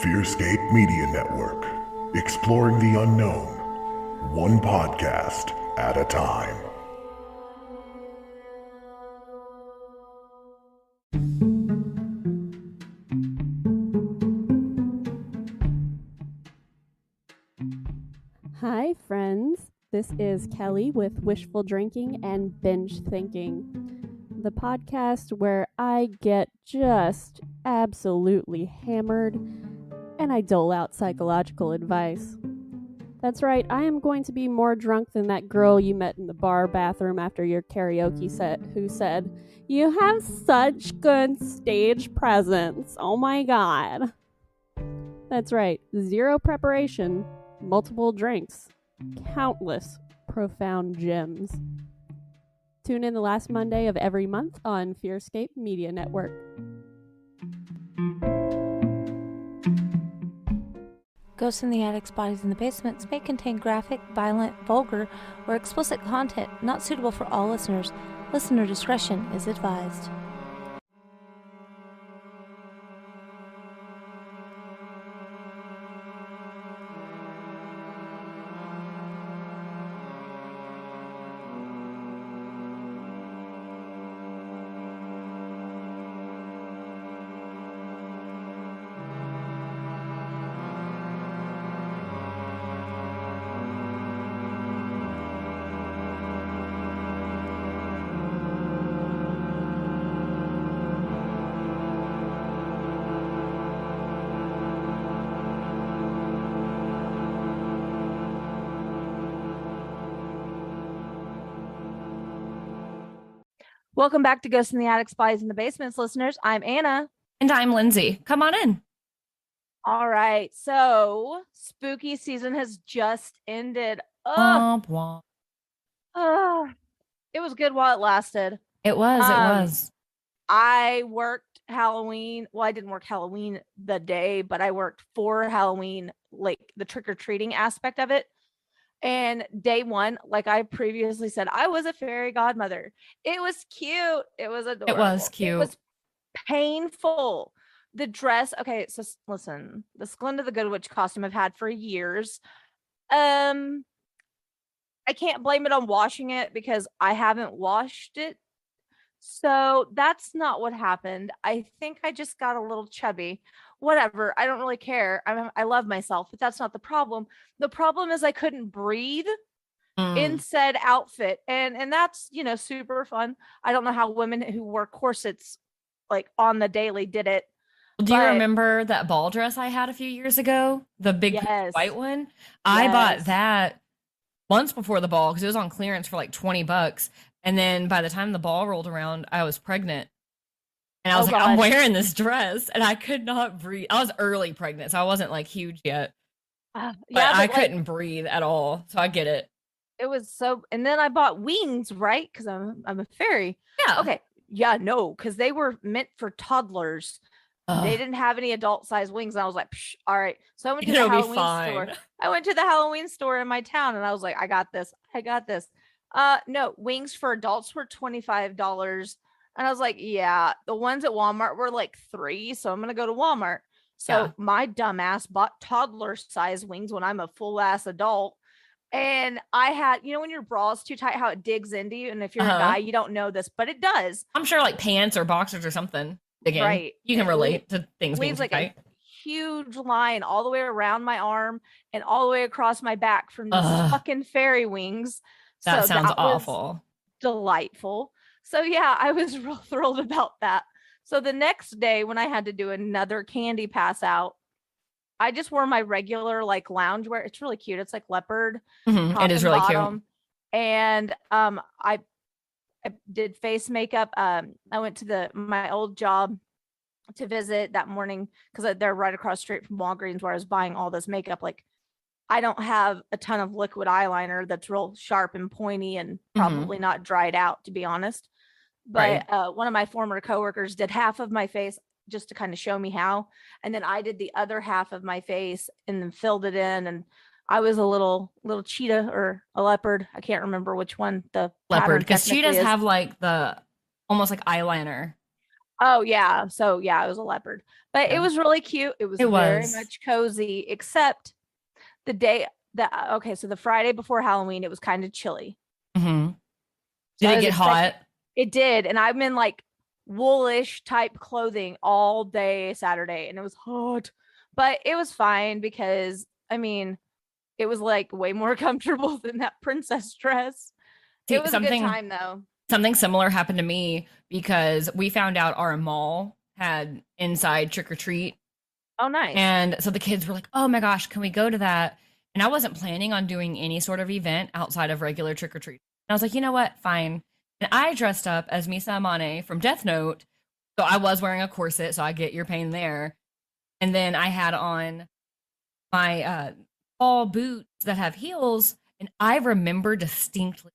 Fearscape Media Network, exploring the unknown, one podcast at a time. Hi, friends. This is Kelly with Wishful Drinking and Binge Thinking, the podcast where I get just absolutely hammered and I dole out psychological advice. That's right, I am going to be more drunk than that girl you met in the bar bathroom after your karaoke set who said, "You have such good stage presence. Oh my god." That's right, zero preparation, multiple drinks, countless profound gems. Tune in the last Monday of every month on Fearscape Media Network. Ghosts in the Attics, Bodies in the Basements may contain graphic, violent, vulgar, or explicit content not suitable for all listeners. Listener discretion is advised. Welcome back to Ghosts in the Attics, Bodies in the Basements, listeners. I'm Anna. And I'm Lindsey. Come on in. All right. So, spooky season has just ended. Womp womp. It was good while it lasted. It was. I worked Halloween. Well, I didn't work Halloween the day, but I worked for Halloween, like the trick-or-treating aspect of it. And day one, like I previously said, I was a fairy godmother. It was cute. It was adorable. It was cute. It was painful. The dress. Okay, so listen, the Glinda the Good Witch costume I've had for years. I can't blame it on washing it because I haven't washed it. So that's not what happened. I think I just got a little chubby. Whatever. I don't really care. I love myself, but that's not the problem. The problem is I couldn't breathe in said outfit. And that's, super fun. I don't know how women who wore corsets like on the daily did it. Do you remember that ball dress I had a few years ago? The big white one? I bought that months before the ball because it was on clearance for like $20. And then by the time the ball rolled around, I was pregnant. And I was like, I'm wearing this dress and I could not breathe. I was early pregnant, so I wasn't like huge yet. But I couldn't breathe at all. So I get it. It was so, and then I bought wings, right? Because I'm a fairy. Yeah. Okay. Yeah, no, because they were meant for toddlers. They didn't have any adult size wings. And I was like, all right. So I went to the Halloween store. I went to the Halloween store in my town and I was like, I got this. No, wings for adults were $25. And I was like, yeah, the ones at Walmart were like $3. So I'm going to go to Walmart. So my dumbass bought toddler size wings when I'm a full ass adult. And I had, when your bra is too tight, how it digs into you. And if you're a guy, you don't know this, but it does. I'm sure like pants or boxers or something. Again, right. You can relate to things being like tight. A huge line all the way around my arm and all the way across my back from these fucking fairy wings. That sounds awful. Delightful. So yeah, I was real thrilled about that. So the next day when I had to do another candy pass out, I just wore my regular like loungewear. It's really cute. It's like leopard. It is really cute. And I did face makeup. I went to my old job to visit that morning because they're right across the street from Walgreens where I was buying all this makeup. Like I don't have a ton of liquid eyeliner that's real sharp and pointy and probably not dried out, to be honest. But one of my former coworkers did half of my face just to kind of show me how. And then I did the other half of my face and then filled it in. And I was a little cheetah or a leopard. I can't remember which one the leopard, because cheetahs have like the almost like eyeliner. Oh yeah. So yeah, it was a leopard. But it was really cute. It was very much cozy, except the day that okay, so the Friday before Halloween, it was kind of chilly. Mm-hmm. Did it get hot? It did. And I'm in like woolish type clothing all day Saturday, and it was hot. But it was fine because I mean, it was like way more comfortable than that princess dress. It was a good time though. Something similar happened to me because we found out our mall had inside trick or treat. Oh, nice. And so the kids were like, oh my gosh, can we go to that? And I wasn't planning on doing any sort of event outside of regular trick or treat. And I was like, you know what? Fine. And I dressed up as Misa Amane from Death Note. So I was wearing a corset, so I get your pain there. And then I had on my fall boots that have heels. And I remember distinctly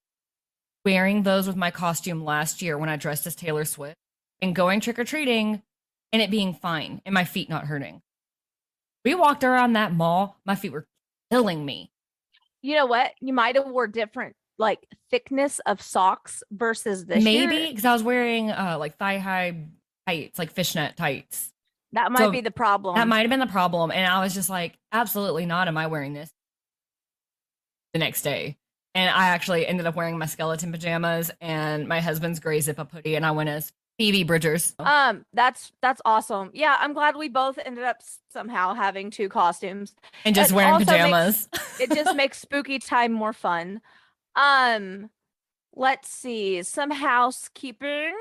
wearing those with my costume last year when I dressed as Taylor Swift and going trick-or-treating and it being fine and my feet not hurting. We walked around that mall, my feet were killing me. You know what? You might have wore different like thickness of socks versus this Maybe year. because I was wearing like thigh-high tights, like fishnet tights. That might be the problem. That might have been the problem. And I was just like, absolutely not am I wearing this the next day. And I actually ended up wearing my skeleton pajamas and my husband's gray zip-up hoodie, and I went as Phoebe Bridgers. That's awesome. Yeah, I'm glad we both ended up somehow having two costumes and just wearing pajamas. It just makes spooky time more fun. Let's see, some housekeeping.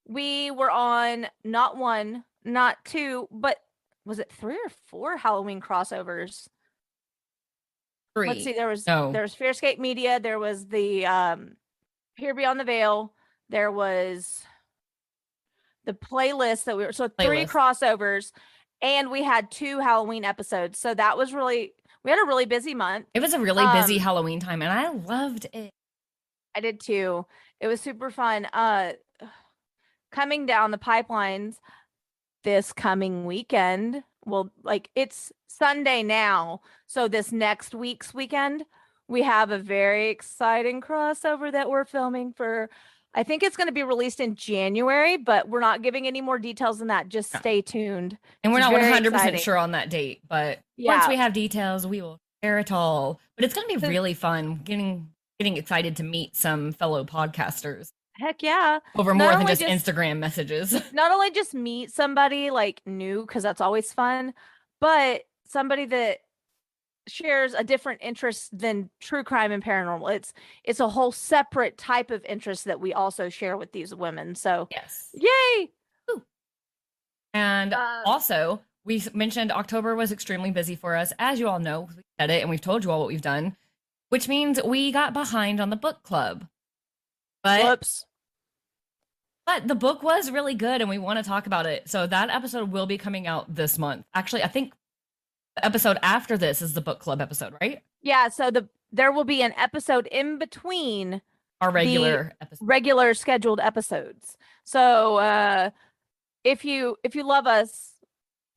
We were on not one, not two, but was it 3 or 4 Halloween crossovers? 3. Let's see, there was Fearscape Media, there was the Here Beyond the Veil, there was the playlist that we were 3 crossovers, and we had 2 Halloween episodes. So that was we had a really busy month. It was a really busy Halloween time, and I loved it. I did too. It was super fun. Coming down the pipelines this coming weekend. Well, like it's Sunday now. So this next week's weekend, we have a very exciting crossover that we're filming for. I think it's going to be released in January, but we're not giving any more details than that. Just stay tuned. And we're not 100% sure on that date, but once we have details, we will share it all. But it's going to be really fun getting excited to meet some fellow podcasters. Heck yeah. Over more than just Instagram messages. Not only just meet somebody like new, because that's always fun, but somebody that shares a different interest than true crime and paranormal. It's a whole separate type of interest that we also share with these women. So yes. Yay. Ooh. And also, we mentioned October was extremely busy for us. As you all know, we said it and we've told you all what we've done, which means we got behind on the book club. But the book was really good and we want to talk about it. So that episode will be coming out this month. Actually, I think the episode after this is the book club episode, right? Yeah, so there will be an episode in between our regular scheduled episodes. So if you love us,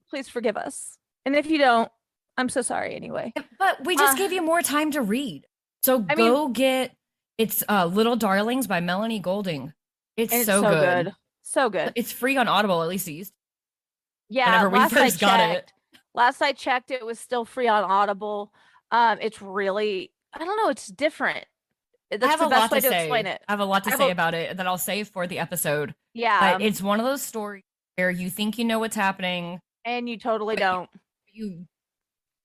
please forgive us. And if you don't, I'm so sorry anyway. But we just gave you more time to read. So get it's Little Darlings by Melanie Golding. It's so good. So good. It's free on Audible, at least it used to. Yeah, whenever we first got it. Last I checked, it was still free on Audible. It's really, I don't know, it's different. That's the best way to explain it. I have a lot to say about it that I'll save for the episode. Yeah. But it's one of those stories where you think you know what's happening. And you totally don't. You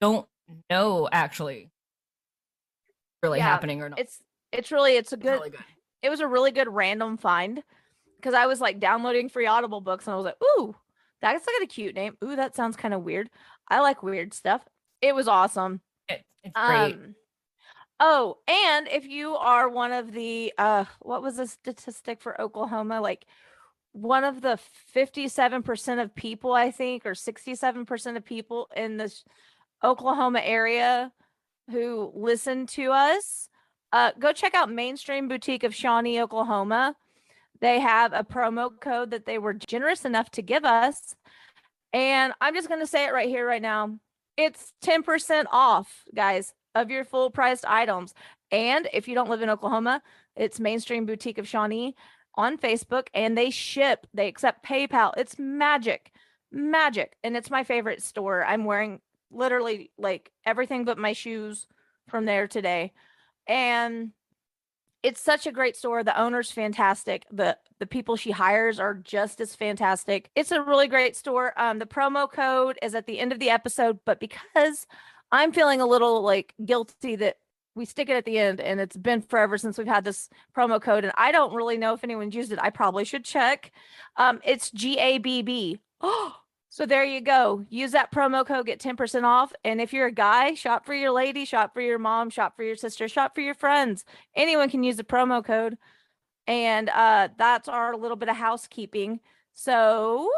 don't know actually really happening or not. It's a good. Really good. It was a really good random find because I was like downloading free Audible books and I was like, ooh, that's like a cute name. Ooh, that sounds kind of weird. I like weird stuff. It was awesome. It's great. Oh, and if you are one of the what was the statistic for Oklahoma? Like one of the 57% of people, I think, or 67% of people in this Oklahoma area who listen to us, go check out Mainstream Boutique of Shawnee, Oklahoma. They have a promo code that they were generous enough to give us. And I'm just going to say it right here, right now. It's 10% off, guys, of your full priced items. And if you don't live in Oklahoma, it's Mainstream Boutique of Shawnee. on Facebook, and they ship. They accept PayPal. It's magic. And it's my favorite store. I'm wearing literally like everything but my shoes from there today. And it's such a great store. The owner's fantastic. The people she hires are just as fantastic. It's a really great store. The promo code is at the end of the episode, but because I'm feeling a little like guilty that we stick it at the end, and it's been forever since we've had this promo code, and I don't really know if anyone's used it. I probably should check. It's GABB. Oh, so there you go. Use that promo code, get 10% off. And if you're a guy, shop for your lady, shop for your mom, shop for your sister, shop for your friends. Anyone can use the promo code. And that's our little bit of housekeeping. So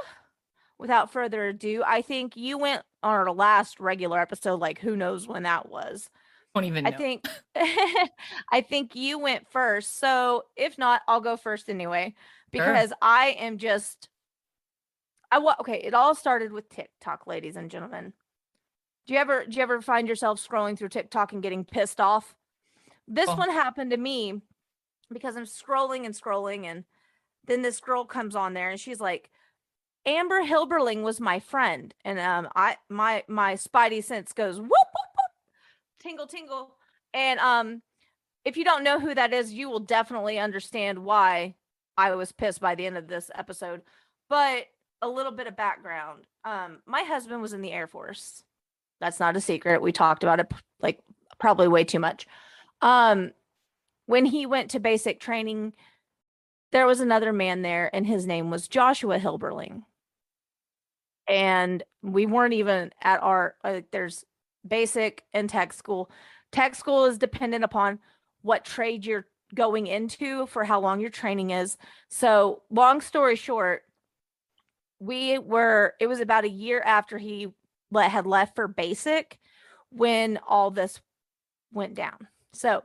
without further ado, I think you went on our last regular episode, like who knows when that was. Don't even know. I think you went first. So if not, I'll go first anyway, because sure. I am just okay, it all started with TikTok, ladies and gentlemen. Do you ever find yourself scrolling through TikTok and getting pissed off? This one happened to me because I'm scrolling, and then this girl comes on there and she's like, Amber Hilberling was my friend. And my spidey sense goes whoop, whoop, whoop, tingle, tingle. And if you don't know who that is, you will definitely understand why I was pissed by the end of this episode. But a little bit of background. My husband was in the Air Force. That's not a secret. We talked about it like probably way too much. When he went to basic training, there was another man there, and his name was Joshua Hilberling. And we weren't even at our, there's basic and tech school. Tech school is dependent upon what trade you're going into for how long your training is. So long story short, it was about a year after he had left for basic when all this went down. So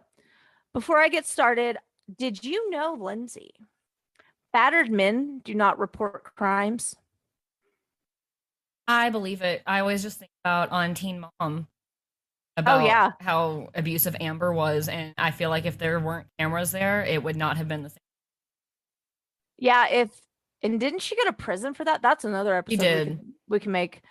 before I get started, did you know, Lindsey, battered men do not report crimes? I believe it. I always just think about on Teen Mom about how abusive Amber was, and I feel like if there weren't cameras there, it would not have been the same. Yeah, and didn't she go to prison for that? That's another episode we can make.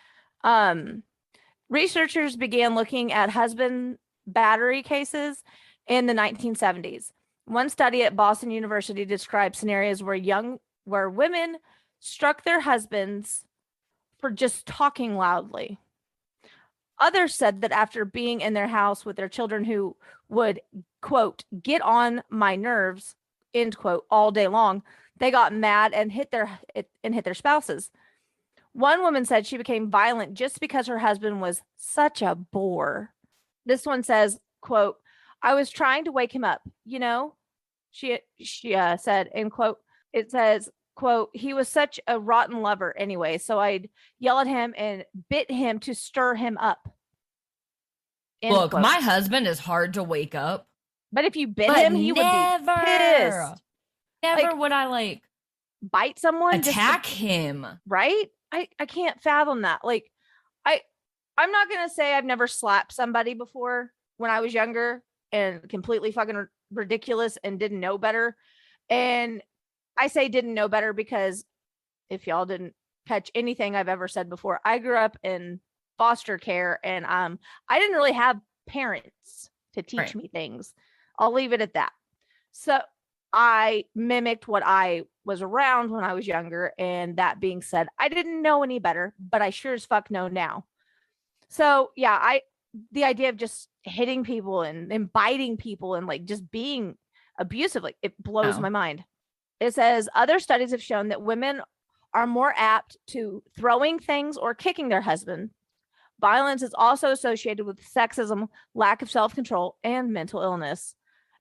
Researchers began looking at husband battery cases in the 1970s. One study at Boston University described scenarios where women struck their husbands for just talking loudly. Others said that after being in their house with their children who would, quote, get on my nerves, end quote, all day long, they got mad and hit their spouses. One woman said she became violent just because her husband was such a bore. This one says, quote, I was trying to wake him up, she said, end quote. It says, quote, he was such a rotten lover anyway, so I'd yell at him and bit him to stir him up. End Look, quote. My husband is hard to wake up. But if you bit him, he would be pissed. Never would I bite someone, attack him, right? I can't fathom that. I'm not gonna say I've never slapped somebody before when I was younger and completely fucking ridiculous and didn't know better. And I say didn't know better because if y'all didn't catch anything I've ever said before, I grew up in foster care, and I didn't really have parents to teach me things. I'll leave it at that. So I mimicked what I was around when I was younger. And that being said, I didn't know any better, but I sure as fuck know now. So yeah, the idea of just hitting people and biting people and just being abusive, it blows my mind. It says other studies have shown that women are more apt to throwing things or kicking their husband. Violence is also associated with sexism, lack of self-control, and mental illness.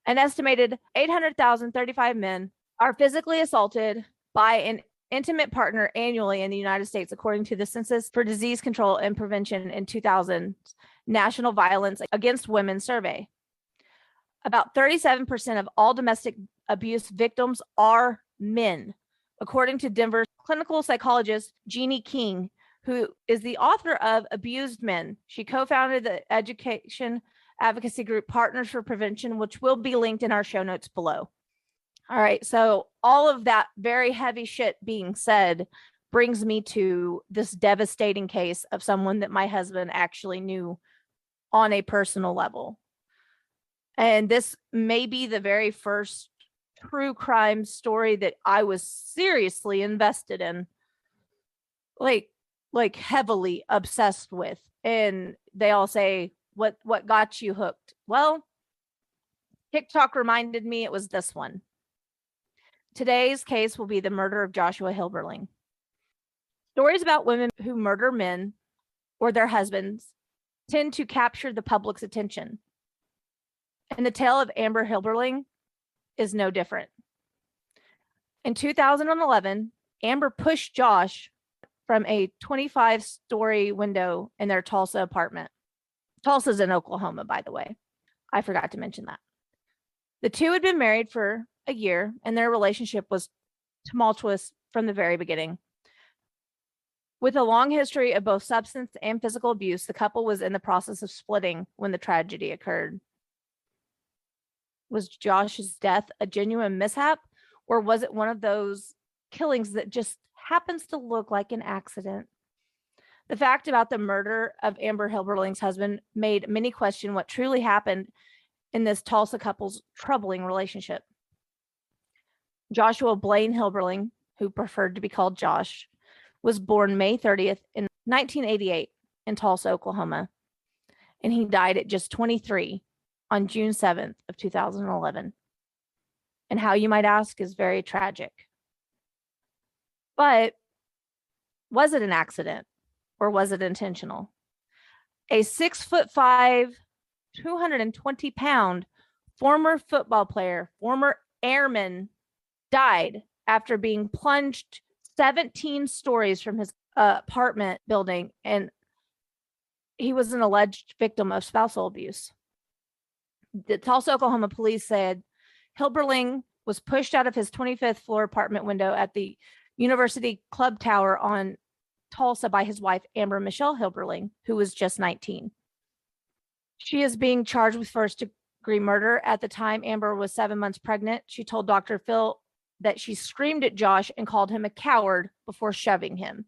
An estimated 800,035 men are physically assaulted by an intimate partner annually in the United States, according to the Census for Disease Control and Prevention in 2000 National Violence Against Women survey. About 37% of all domestic abuse victims are men, according to Denver clinical psychologist Jeannie King, who is the author of Abused Men. She co-founded the education advocacy group Partners for Prevention, which will be linked in our show notes below. All right. So all of that very heavy shit being said brings me to this devastating case of someone that my husband actually knew on a personal level. And this may be the very first true crime story that I was seriously invested in, like heavily obsessed with. And they all say, what got you hooked? Well, TikTok reminded me it was this one. Today's case will be the murder of Joshua Hilberling. Stories about women who murder men or their husbands tend to capture the public's attention. And the tale of Amber Hilberling is no different. In 2011, Amber pushed Josh from a 25-story window in their Tulsa apartment. Tulsa's in Oklahoma, by the way. I forgot to mention that. The two had been married for a year, and their relationship was tumultuous from the very beginning. With a long history of both substance and physical abuse, the couple was in the process of splitting when the tragedy occurred. Was Josh's death a genuine mishap, or was it one of those killings that just happens to look like an accident? The fact about the murder of Amber Hilberling's husband made many question what truly happened in this Tulsa couple's troubling relationship. Joshua Blaine Hilberling, who preferred to be called Josh, was born May 30th in 1988 in Tulsa, Oklahoma, and he died at just 23 on June 7th of 2011. And how, you might ask, is very tragic. But was it an accident, or was it intentional? A 6'5", 220-pound former football player, former airman, died after being plunged 17 stories from his apartment building, and he was an alleged victim of spousal abuse. The Tulsa, Oklahoma police said Hilberling was pushed out of his 25th floor apartment window at the University Club Tower on Tulsa by his wife, Amber Michelle Hilberling, who was just 19. She is being charged with first-degree murder. At the time, Amber was 7 months pregnant. She told Dr. Phil that she screamed at Josh and called him a coward before shoving him.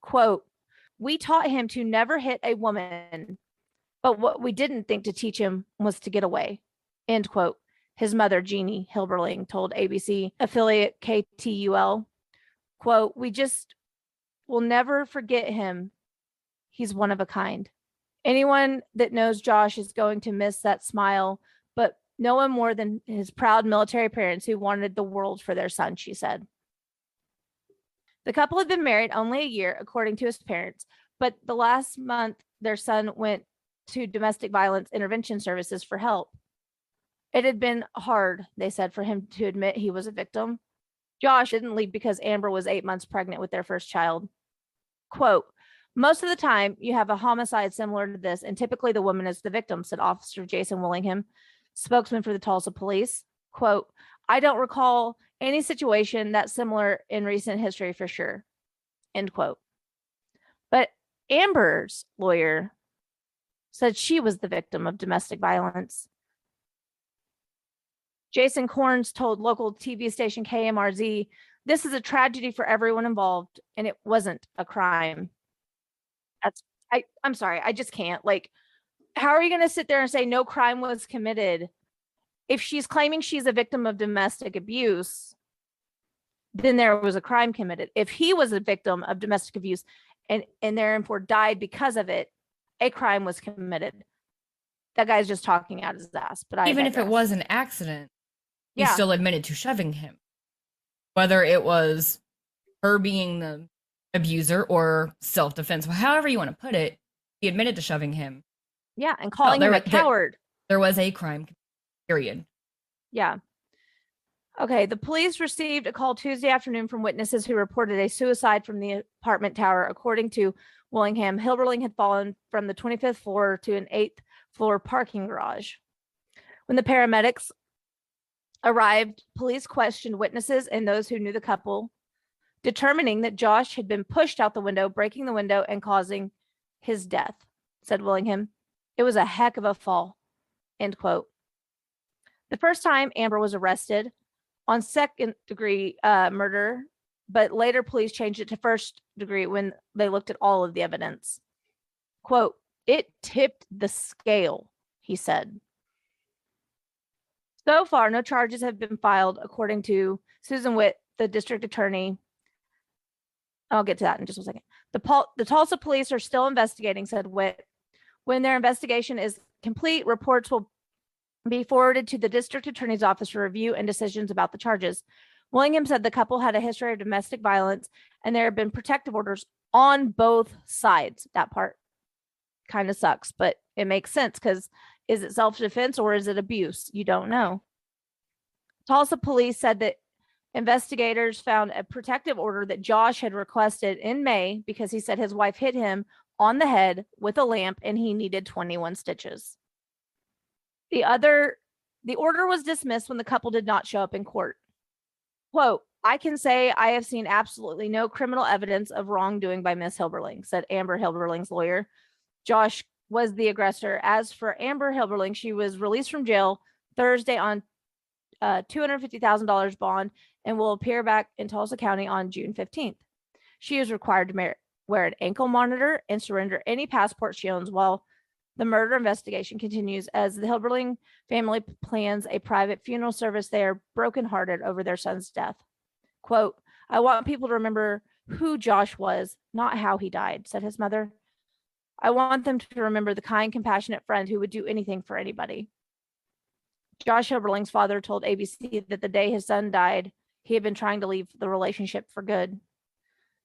Quote, "We taught him to never hit a woman, but what we didn't think to teach him was to get away." End quote. His mother, Jeannie Hilberling, told ABC affiliate KTUL, quote, "We just will never forget him. He's one of a kind. Anyone that knows Josh is going to miss that smile, but no one more than his proud military parents who wanted the world for their son," she said. The couple had been married only a year, according to his parents, but the last month their son went to domestic violence intervention services for help. It had been hard, they said, for him to admit he was a victim. Josh didn't leave because Amber was 8 months pregnant with their first child. Quote, "Most of the time you have a homicide similar to this, and typically the woman is the victim," said Officer Jason Willingham, spokesman for the Tulsa police. Quote, "I don't recall any situation that's similar in recent history for sure." End quote. But Amber's lawyer said she was the victim of domestic violence. Jason Corns told local TV station KMRZ, "This is a tragedy for everyone involved, and it wasn't a crime." I'm sorry, I just can't. Like, how are you going to sit there and say no crime was committed? If she's claiming she's a victim of domestic abuse, then there was a crime committed. If he was a victim of domestic abuse and therefore died because of it, a crime was committed. That guy's just talking out his ass. But even if it was an accident, he still admitted to shoving him. Whether it was her being the abuser or self-defense, however you want to put it, he admitted to shoving him. Yeah, and calling him a coward. There was a crime, period. Yeah. Okay, the police received a call Tuesday afternoon from witnesses who reported a suicide from the apartment tower. According to Willingham, Hilberling had fallen from the 25th floor to an 8th floor parking garage. When the paramedics arrived, police questioned witnesses and those who knew the couple, determining that Josh had been pushed out the window, breaking the window and causing his death, said Willingham. "It was a heck of a fall." End quote. The first time Amber was arrested, on second-degree murder, but later police changed it to first degree when they looked at all of the evidence. Quote, "It tipped the scale," he said. So far, no charges have been filed, according to Susan Witt, the district attorney. I'll get to that in just a second. The Tulsa police are still investigating, said Witt. When their investigation is complete, reports will be forwarded to the district attorney's office for review and decisions about the charges. Willingham said the couple had a history of domestic violence and there have been protective orders on both sides. That part kind of sucks, but it makes sense because is it self-defense or is it abuse? You don't know. Tulsa police said that investigators found a protective order that Josh had requested in May because he said his wife hit him on the head with a lamp and he needed 21 stitches. The order was dismissed when the couple did not show up in court. Quote, "I can say I have seen absolutely no criminal evidence of wrongdoing by Miss Hilberling," said Amber Hilberling's lawyer. Josh was the aggressor. As for Amber Hilberling, she was released from jail Thursday on $250,000 bond and will appear back in Tulsa County on June 15th. She is required to wear an ankle monitor and surrender any passport she owns while the murder investigation continues. As the Hilberling family plans a private funeral service, they are brokenhearted over their son's death. Quote, "I want people to remember who Josh was, not how he died," said his mother. "I want them to remember the kind, compassionate friend who would do anything for anybody." Josh Hilberling's father told ABC that the day his son died, he had been trying to leave the relationship for good.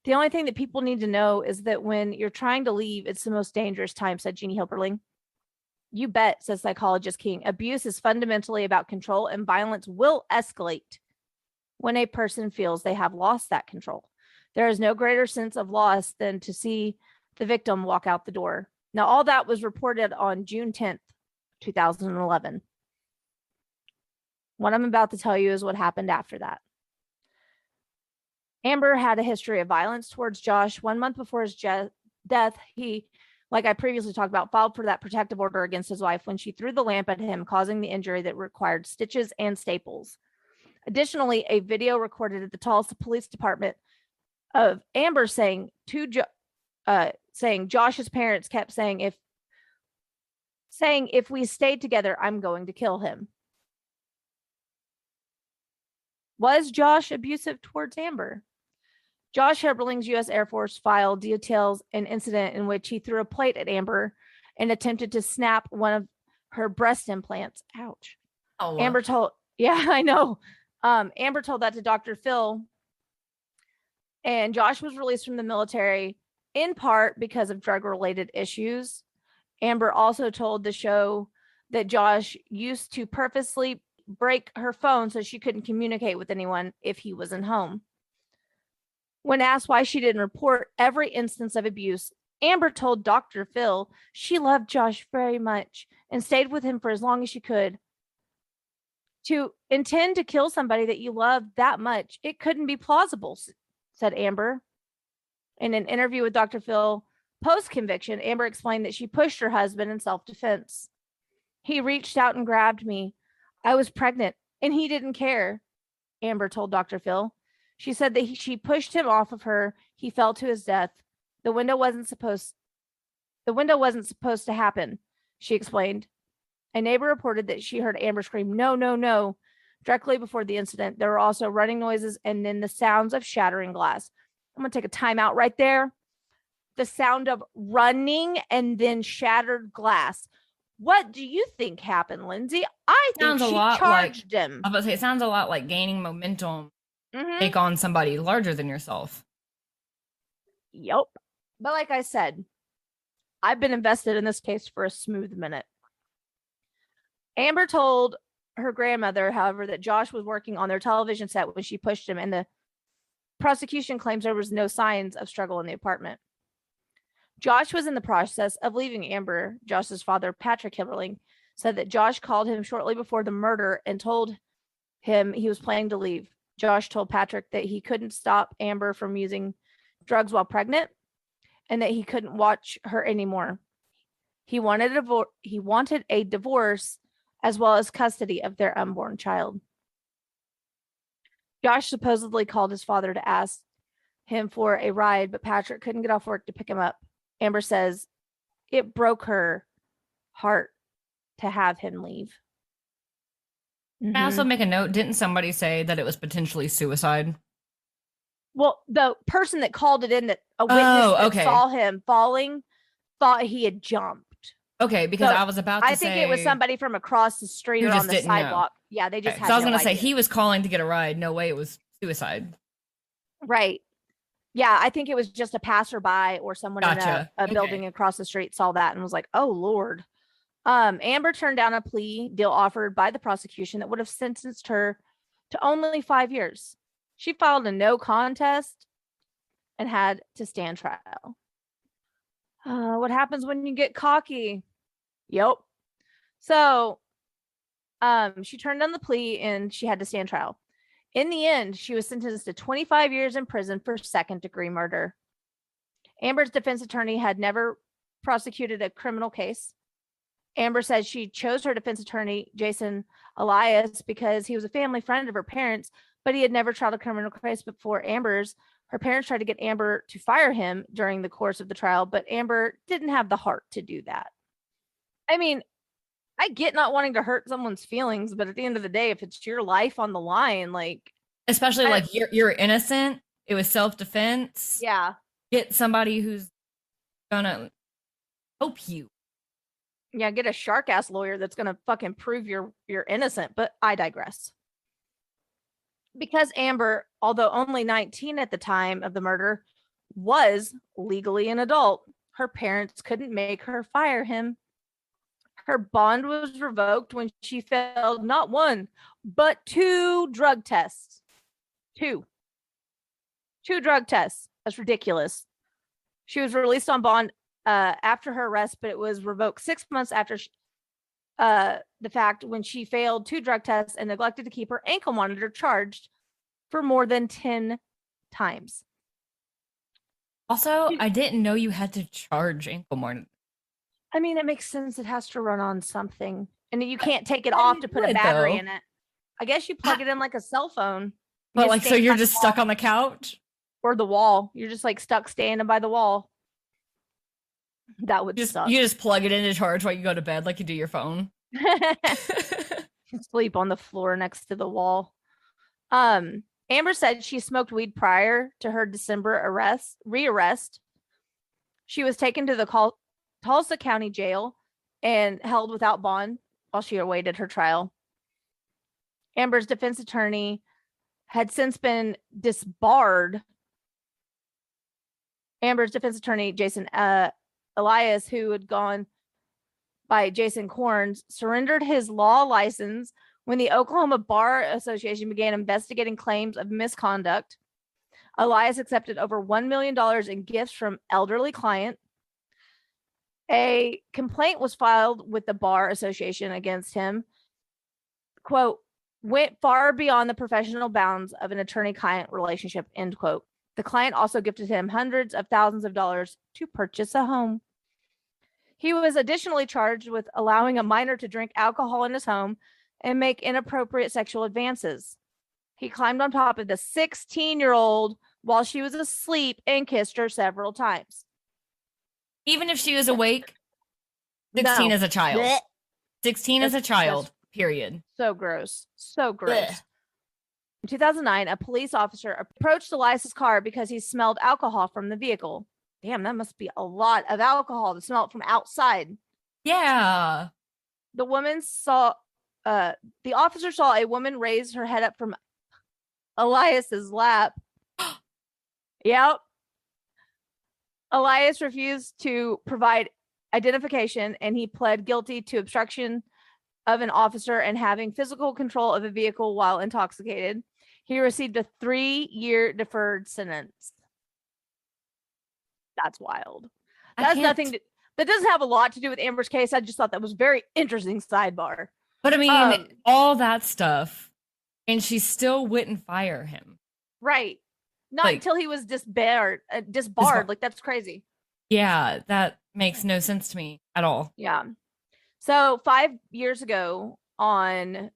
"The only thing that people need to know is that when you're trying to leave, it's the most dangerous time," said Jeannie Hilberling. "You bet," says psychologist King. "Abuse is fundamentally about control, and violence will escalate when a person feels they have lost that control. There is no greater sense of loss than to see the victim walk out the door." Now, all that was reported on June 10th, 2011. What I'm about to tell you is what happened after that. Amber had a history of violence towards Josh. 1 month before his death, he, like I previously talked about, filed for that protective order against his wife when she threw the lamp at him, causing the injury that required stitches and staples. Additionally, a video recorded at the Tulsa Police Department of Amber saying Josh's parents kept saying, if we stayed together, I'm going to kill him. Was Josh abusive towards Amber? Josh Hilberling's U.S. Air Force file details an incident in which he threw a plate at Amber and attempted to snap one of her breast implants. Ouch. Oh, Amber told, yeah, I know. Amber told that to Dr. Phil. And Josh was released from the military in part because of drug-related issues. Amber also told the show that Josh used to purposely break her phone so she couldn't communicate with anyone if he wasn't home. When asked why she didn't report every instance of abuse, Amber told Dr. Phil she loved Josh very much and stayed with him for as long as she could. To intend to kill somebody that you love that much, it couldn't be plausible, said Amber. In an interview with Dr. Phil post-conviction, Amber explained that she pushed her husband in self-defense. "He reached out and grabbed me. I was pregnant and he didn't care," Amber told Dr. Phil. She said that she pushed him off of her. He fell to his death. The window wasn't supposed to happen, she explained. A neighbor reported that she heard Amber scream, "No, no, no," directly before the incident. There were also running noises and then the sounds of shattering glass. I'm going to take a time out right there. The sound of running and then shattered glass. What do you think happened, Lindsay? I think she charged him. I was about to say, it sounds a lot like gaining momentum. Take on somebody larger than yourself. Yep. But like I said, I've been invested in this case for a smooth minute. Amber told her grandmother, however, that Josh was working on their television set when she pushed him, and the prosecution claims there was no signs of struggle in the apartment. Josh was in the process of leaving Amber. Josh's father, Patrick Hilberling, said that Josh called him shortly before the murder and told him he was planning to leave. Josh told Patrick that he couldn't stop Amber from using drugs while pregnant and that he couldn't watch her anymore. He wanted a divorce as well as custody of their unborn child. Josh supposedly called his father to ask him for a ride, but Patrick couldn't get off work to pick him up. Amber says it broke her heart to have him leave. Can I also make a note? Didn't somebody say that it was potentially suicide? Well, the person that called it in, that a witness that saw him falling, thought he had jumped. Okay, because I was about to say, I think it was somebody from across the street or on the sidewalk. Know. Yeah, they just had. So I was going to say he was calling to get a ride. No way, it was suicide. Right. Yeah, I think it was just a passerby or someone in a building across the street saw that and was like, "Oh Lord." Amber turned down a plea deal offered by the prosecution that would have sentenced her to only 5 years. She filed a no contest and had to stand trial. What happens when you get cocky? Yep. So, she turned down the plea and she had to stand trial. In the end, she was sentenced to 25 years in prison for second-degree murder. Amber's defense attorney had never prosecuted a criminal case. Amber said she chose her defense attorney, Jason Elias, because he was a family friend of her parents, but he had never tried a criminal case before Amber's. Her parents tried to get Amber to fire him during the course of the trial, but Amber didn't have the heart to do that. I mean, I get not wanting to hurt someone's feelings, but at the end of the day, if it's your life on the line, like, especially like you're innocent, it was self-defense. Yeah. Get somebody who's gonna help you. Yeah, get a shark ass lawyer that's gonna fucking prove you're innocent, but I digress. Because Amber, although only 19 at the time of the murder, was legally an adult, her parents couldn't make her fire him. Her bond was revoked when she failed not one, but 2 drug tests. 2 drug tests. That's ridiculous. She was released on bond after her arrest, but it was revoked 6 months after the fact when she failed 2 drug tests and neglected to keep her ankle monitor charged for more than 10 times. Also, I didn't know you had to charge ankle monitor. I mean, it makes sense. It has to run on something, and you can't take it off to put a battery in it. I guess you plug it in like a cell phone. But like, so you're just stuck on the couch? Or the wall. You're just like stuck standing by the wall. That would suck. You just plug it in to charge while you go to bed like you do your phone. Sleep on the floor next to the wall. Amber said she smoked weed prior to her December rearrest. She was taken to the Tulsa County Jail and held without bond while she awaited her trial. Amber's defense attorney had since been disbarred. Amber's defense attorney, Jason Elias, who had gone by Jason Corns, surrendered his law license when the Oklahoma Bar Association began investigating claims of misconduct. Elias accepted over $1 million in gifts from elderly clients. A complaint was filed with the Bar Association against him. Quote, went far beyond the professional bounds of an attorney-client relationship, end quote. The client also gifted him hundreds of thousands of dollars to purchase a home. He was additionally charged with allowing a minor to drink alcohol in his home and make inappropriate sexual advances. He climbed on top of the 16-year-old while she was asleep and kissed her several times. Even if she was awake, 16 as a child. Blech. 16 as a child, period. So gross. So gross. Blech. In 2009, a police officer approached Elias's car because he smelled alcohol from the vehicle. Damn, that must be a lot of alcohol to smell it from outside. Yeah. The officer saw a woman raise her head up from Elias's lap. Yep. Elias refused to provide identification, and he pled guilty to obstruction of an officer and having physical control of a vehicle while intoxicated. He received a 3-year deferred sentence. That's wild. That doesn't have a lot to do with Amber's case. I just thought that was a very interesting sidebar. But I mean, all that stuff, and she still wouldn't fire him. Right. Not until he was disbarred. Like, that's crazy. Yeah, that makes no sense to me at all. Yeah. So 5 years ago, on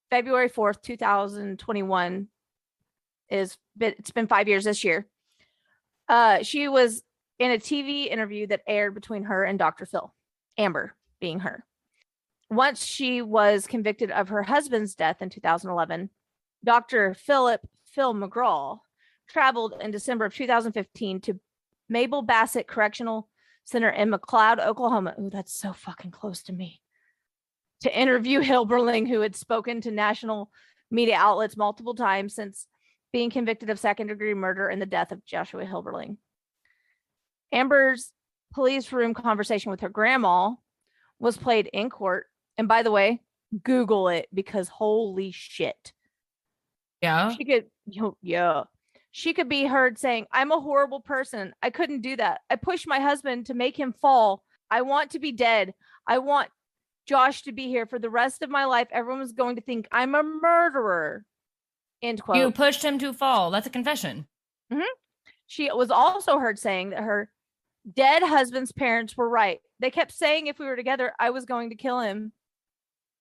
February 4th, 2021, it's been 5 years this year. She was in a TV interview that aired between her and Dr. Phil, Amber being her. Once she was convicted of her husband's death in 2011, Dr. Phil McGraw traveled in December of 2015 to Mabel Bassett Correctional Center in McLeod, Oklahoma. Ooh, that's so fucking close to me. To interview Hilberling, who had spoken to national media outlets multiple times since being convicted of second-degree murder and the death of Joshua Hilberling. Amber's police room conversation with her grandma was played in court. And by the way, Google it because holy shit. Yeah. She could be heard saying, "I'm a horrible person. I couldn't do that. I pushed my husband to make him fall. I want to be dead. I want Josh to be here for the rest of my life. Everyone was going to think I'm a murderer." End quote. You pushed him to fall. That's a confession. Mm-hmm. She was also heard saying that her dead husband's parents were right. They kept saying if we were together, I was going to kill him.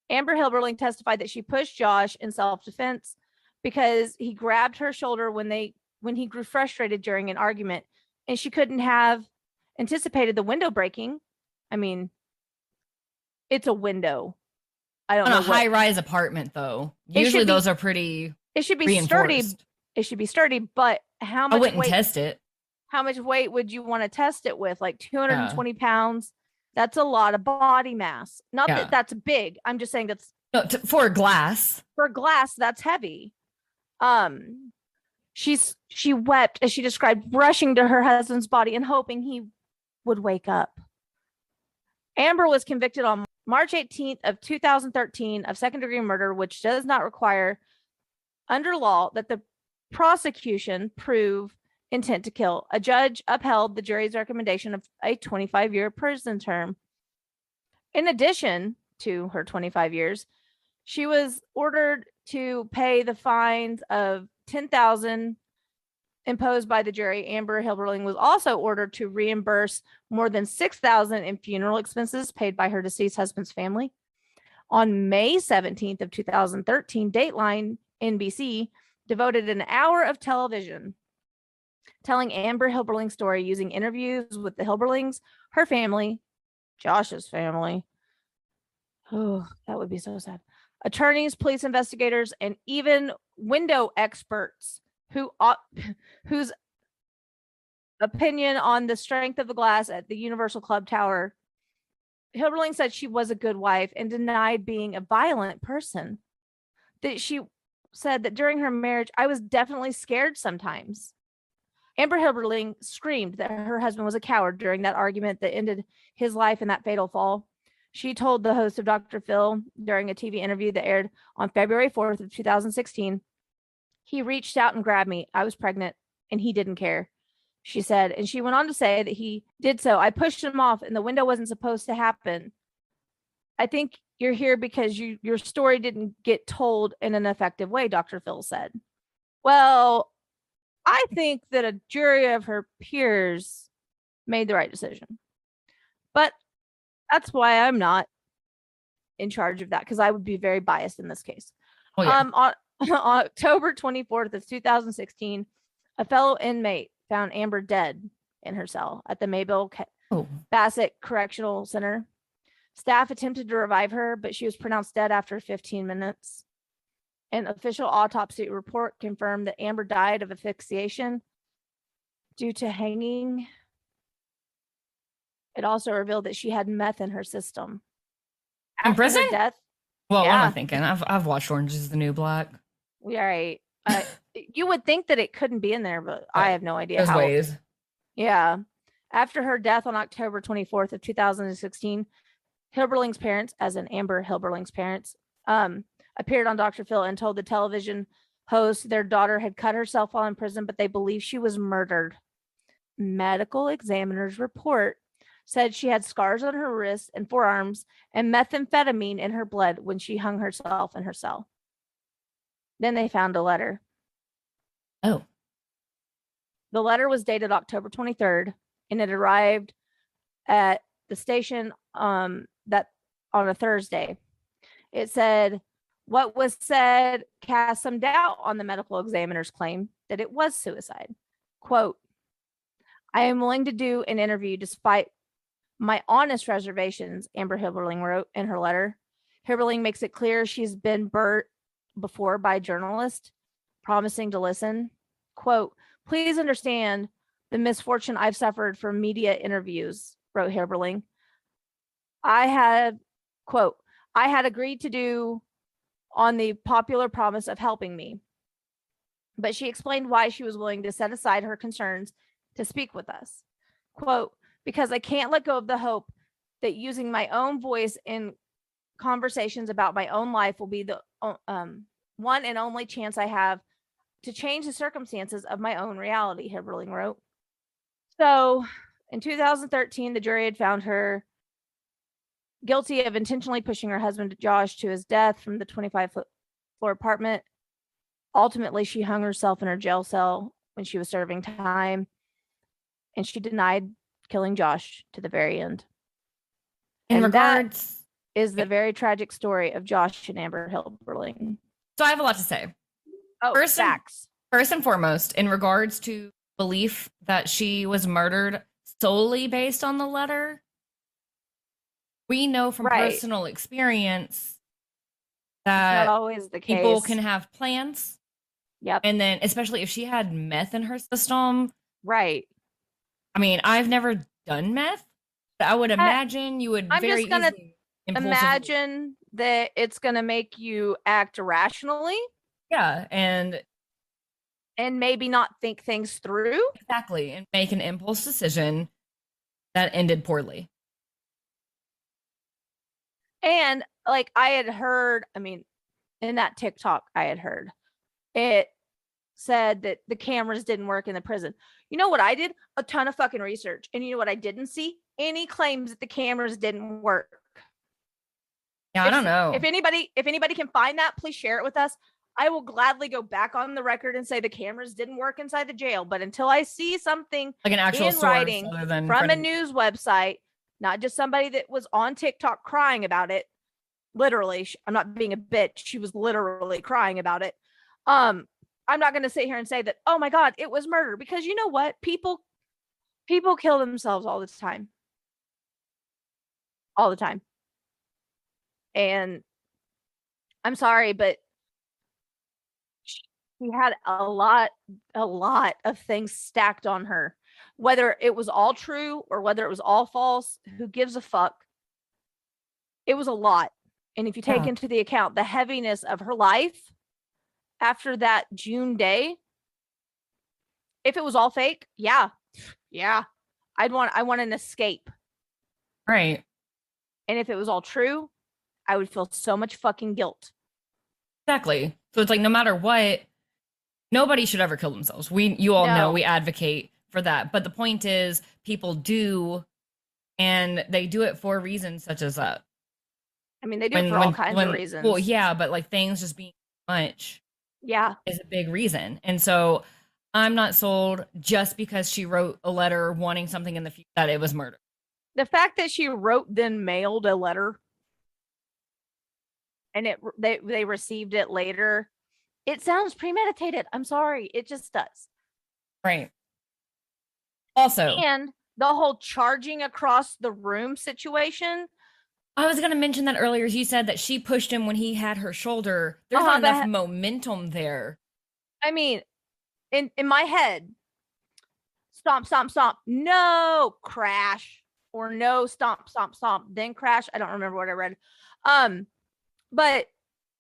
Amber Hilberling testified that she pushed Josh in self-defense because he grabbed her shoulder when he grew frustrated during an argument, and she couldn't have anticipated the window breaking. I mean, it's a window. I don't know. On a high-rise apartment, though. Usually those are pretty. It should be sturdy. It should be sturdy, but how much? I wouldn't test it. How much weight would you want to test it with? Like 220 pounds. That's a lot of body mass. Not that that's big. I'm just saying that's for glass. For glass, that's heavy. She wept as she described rushing to her husband's body and hoping he would wake up. Amber was convicted on March 18th of 2013 of second-degree murder, which does not require under law that the prosecution prove intent to kill. A judge upheld the jury's recommendation of a 25-year prison term. In addition to her 25 years, she was ordered to pay the fines of $10,000 imposed by the jury. Amber Hilberling was also ordered to reimburse more than $6,000 in funeral expenses paid by her deceased husband's family. On May 17th of 2013, Dateline NBC devoted an hour of television telling Amber Hilberling's story using interviews with the Hilberlings, her family, Josh's family. Oh, that would be so sad. Attorneys, police investigators, and even window experts whose opinion on the strength of the glass at the Universal Club Tower. Hilberling said she was a good wife and denied being a violent person. That she said that during her marriage, I was definitely scared sometimes. Amber Hilberling screamed that her husband was a coward during that argument that ended his life in that fatal fall. She told the host of Dr. Phil during a TV interview that aired on February 4th of 2016, "He reached out and grabbed me. I was pregnant and he didn't care," she said. And she went on to say that he did so. "I pushed him off and the window wasn't supposed to happen. I think you're here because your story didn't get told in an effective way," Dr. Phil said. Well, I think that a jury of her peers made the right decision. But that's why I'm not in charge of that, because I would be very biased in this case. Oh, yeah. On October 24th of 2016, a fellow inmate found Amber dead in her cell at the Mabel Bassett Correctional Center. Staff attempted to revive her, but she was pronounced dead after 15 minutes. An official autopsy report confirmed that Amber died of asphyxiation due to hanging. It also revealed that she had meth in her system. In prison? Death, well, yeah. What am I thinking? I've watched Orange is the New Black. Yeah, right. You would think that it couldn't be in there, but I have no idea. There's ways. Yeah. After her death on October 24th of 2016, Hilberling's parents, as in Amber Hilberling's parents, appeared on Dr. Phil and told the television host their daughter had cut herself while in prison, but they believe she was murdered. Medical examiner's report said she had scars on her wrists and forearms and methamphetamine in her blood when she hung herself in her cell. Then they found a letter. Oh. The letter was dated October 23rd, and it arrived at the station that on a Thursday. It said, What was said cast some doubt on the medical examiner's claim that it was suicide. Quote, I am willing to do an interview despite my honest reservations, Amber Hilberling wrote in her letter. Hilberling makes it clear she's been burnt before by a journalist, promising to listen. Quote, please understand the misfortune I've suffered from media interviews, wrote Hilberling. I had agreed to do on the popular promise of helping me. But she explained why she was willing to set aside her concerns to speak with us. Quote, because I can't let go of the hope that using my own voice in conversations about my own life will be the one and only chance I have to change the circumstances of my own reality, Hilberling wrote. So in 2013, the jury had found her guilty of intentionally pushing her husband, Josh, to his death from the 25-floor apartment. Ultimately, she hung herself in her jail cell when she was serving time, and she denied killing Josh to the very end. That is the very tragic story of Josh and Amber Hilberling. So I have a lot to say. Oh, facts. First and foremost, in regards to belief that she was murdered solely based on the letter, we know from personal experience that not always the case. People can have plans. Yep. And then, especially if she had meth in her system. Right. I mean, I've never done meth, but I would imagine you would very easily imagine that it's going to make you act irrationally. Yeah. And maybe not think things through. Exactly. And make an impulse decision that ended poorly. And like I had heard, I mean, in that TikTok I had heard, it said that the cameras didn't work in the prison. You know what I did? A ton of fucking research. And you know what I didn't see? Any claims that the cameras didn't work. Yeah, I don't know. If anybody can find that, please share it with us. I will gladly go back on the record and say the cameras didn't work inside the jail. But until I see something like an actual in writing from a news website, not just somebody that was on TikTok crying about it, literally, I'm not being a bitch. She was literally crying about it. I'm not going to sit here and say that, oh my God, it was murder, because you know what? People kill themselves all the time. All the time. And I'm sorry, but she had a lot of things stacked on her. Whether it was all true or whether it was all false, who gives a fuck? It was a lot. And if you take into the account the heaviness of her life after that June day, if it was all fake, yeah, I want an escape. Right. And if it was all true, I would feel so much fucking guilt. Exactly. So it's like, no matter what, nobody should ever kill themselves. You all know we advocate for that. But the point is, people do, and they do it for reasons such as that. I mean, they do it for all kinds of reasons. Well, yeah, but like things just being much is a big reason. And so I'm not sold just because she wrote a letter wanting something in the future that it was murder. The fact that she wrote then mailed a letter and they received it later, it sounds premeditated. I'm sorry. It just does. Right. Also, and the whole charging across the room situation. I was going to mention that earlier. You said that she pushed him when he had her shoulder. There's not enough momentum there. I mean, in my head, stomp, stomp, stomp, no, crash, or no, stomp, stomp, stomp, then crash. I don't remember what I read. But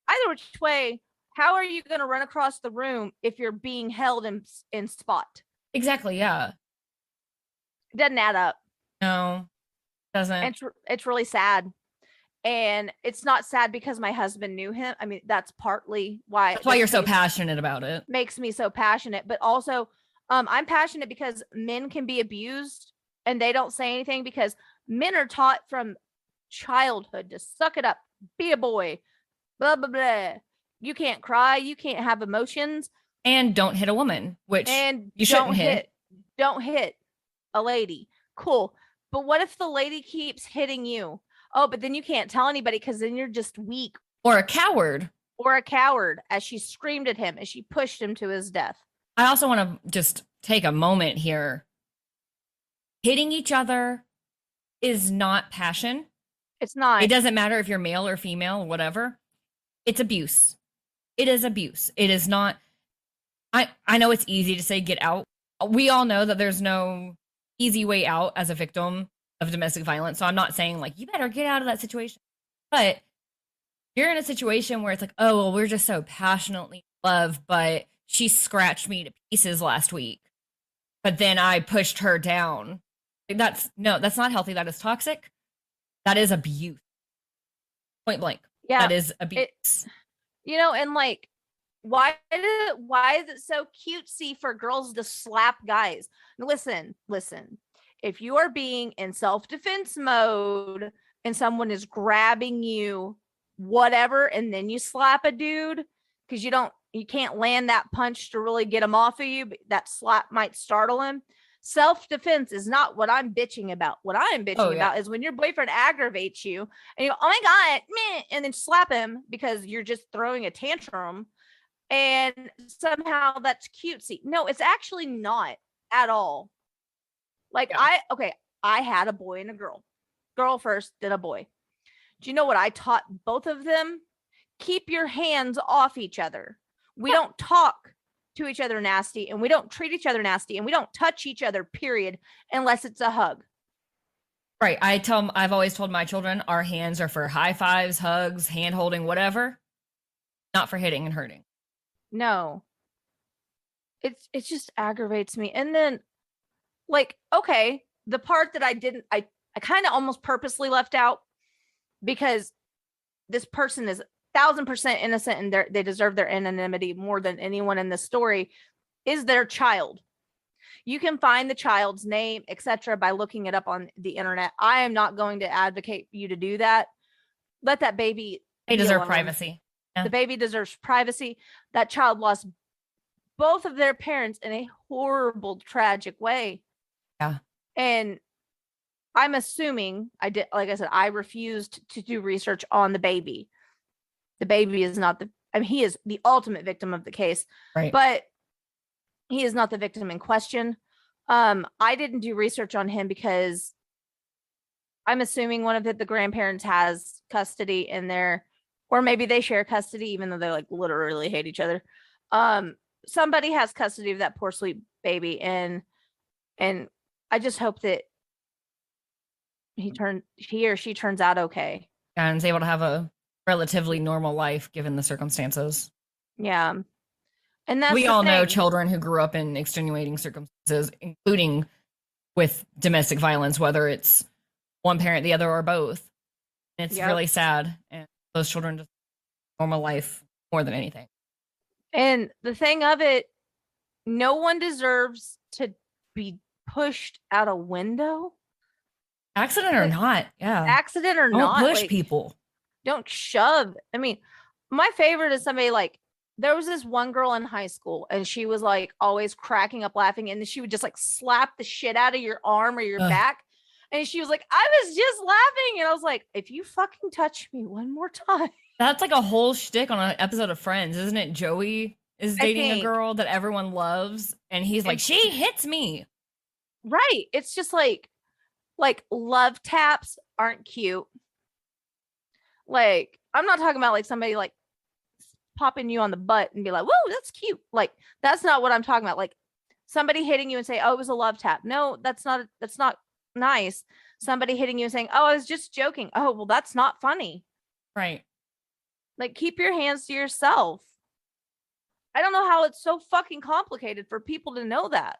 either which way, how are you going to run across the room if you're being held in spot? Exactly, yeah. It doesn't add up. No, doesn't. It's really sad. And it's not sad because my husband knew him. I mean, that's partly why. That's why you're so passionate about it. Makes me so passionate. But also, I'm passionate because men can be abused and they don't say anything, because men are taught from childhood to suck it up, be a boy, blah, blah, blah. You can't cry. You can't have emotions. And don't hit a woman, which you shouldn't hit. Don't hit a lady. Cool. But what if the lady keeps hitting you? Oh, but then you can't tell anybody because then you're just weak. Or a coward. or a coward, as she screamed at him as she pushed him to his death. I also want to just take a moment here. Hitting each other is not passion. It's not. It doesn't matter if you're male or female or whatever. It's abuse. It is abuse. It is not. I know it's easy to say get out. We all know that there's no easy way out as a victim of domestic violence. So I'm not saying like you better get out of that situation. But you're in a situation where it's like, oh, well, we're just so passionately in love, but she scratched me to pieces last week. But then I pushed her down. That's not healthy. That is toxic. That is abuse. Point blank. Yeah. That is abuse. And like, why is it so cutesy for girls to slap guys? Listen. If you are being in self-defense mode and someone is grabbing you, whatever, and then you slap a dude because you can't land that punch to really get him off of you, but that slap might startle him. Self-defense is not what I'm bitching about. What I'm bitching about is when your boyfriend aggravates you and you go, oh my God, meh, and then slap him because you're just throwing a tantrum and somehow that's cutesy. No, it's actually not at all. Like I had a boy and a girl. Girl first, then a boy. Do you know what I taught both of them? Keep your hands off each other. We don't talk to each other nasty, and we don't treat each other nasty, and we don't touch each other, period, unless it's a hug. Right. I've always told my children our hands are for high fives, hugs, hand holding, whatever, not for hitting and hurting. No. It just aggravates me. And then like, okay, the part that I kind of almost purposely left out because this person is 1,000% innocent and they deserve their anonymity more than anyone in this story, is their child. You can find the child's name, etc., by looking it up on the internet. I am not going to advocate you to do that. Let that baby. They deserve privacy. Yeah. The baby deserves privacy. That child lost both of their parents in a horrible, tragic way. Yeah. And I'm assuming I refused to do research on the baby. The baby is not he is the ultimate victim of the case, right? But he is not the victim in question. I didn't do research on him because I'm assuming one of the grandparents has custody in there, or maybe they share custody, even though they like literally hate each other. Somebody has custody of that poor sweet baby, and I just hope that he or she turns out okay and is able to have a relatively normal life given the circumstances. Yeah. And that's we all know children who grew up in extenuating circumstances, including with domestic violence, whether it's one parent, the other, or both. And it's really sad. And those children just normal life more than anything. And the thing of it, no one deserves to be pushed out a window. Accident or not. Yeah. Accident or not. Don't push people. Don't shove. I mean, my favorite is somebody like, there was this one girl in high school and she was like always cracking up laughing, and then she would just like slap the shit out of your arm or your back. And she was like, I was just laughing. And I was like, if you fucking touch me one more time. That's like a whole shtick on an episode of Friends, isn't it? Joey is dating a girl that everyone loves, and he's like, she hits me. Right. It's just like love taps aren't cute. Like, I'm not talking about like somebody like popping you on the butt and be like, whoa, that's cute. Like, that's not what I'm talking about. Like somebody hitting you and say, oh, it was a love tap. No, that's not nice. Somebody hitting you and saying, oh, I was just joking. Oh, well, that's not funny. Right. Like, keep your hands to yourself. I don't know how it's so fucking complicated for people to know that.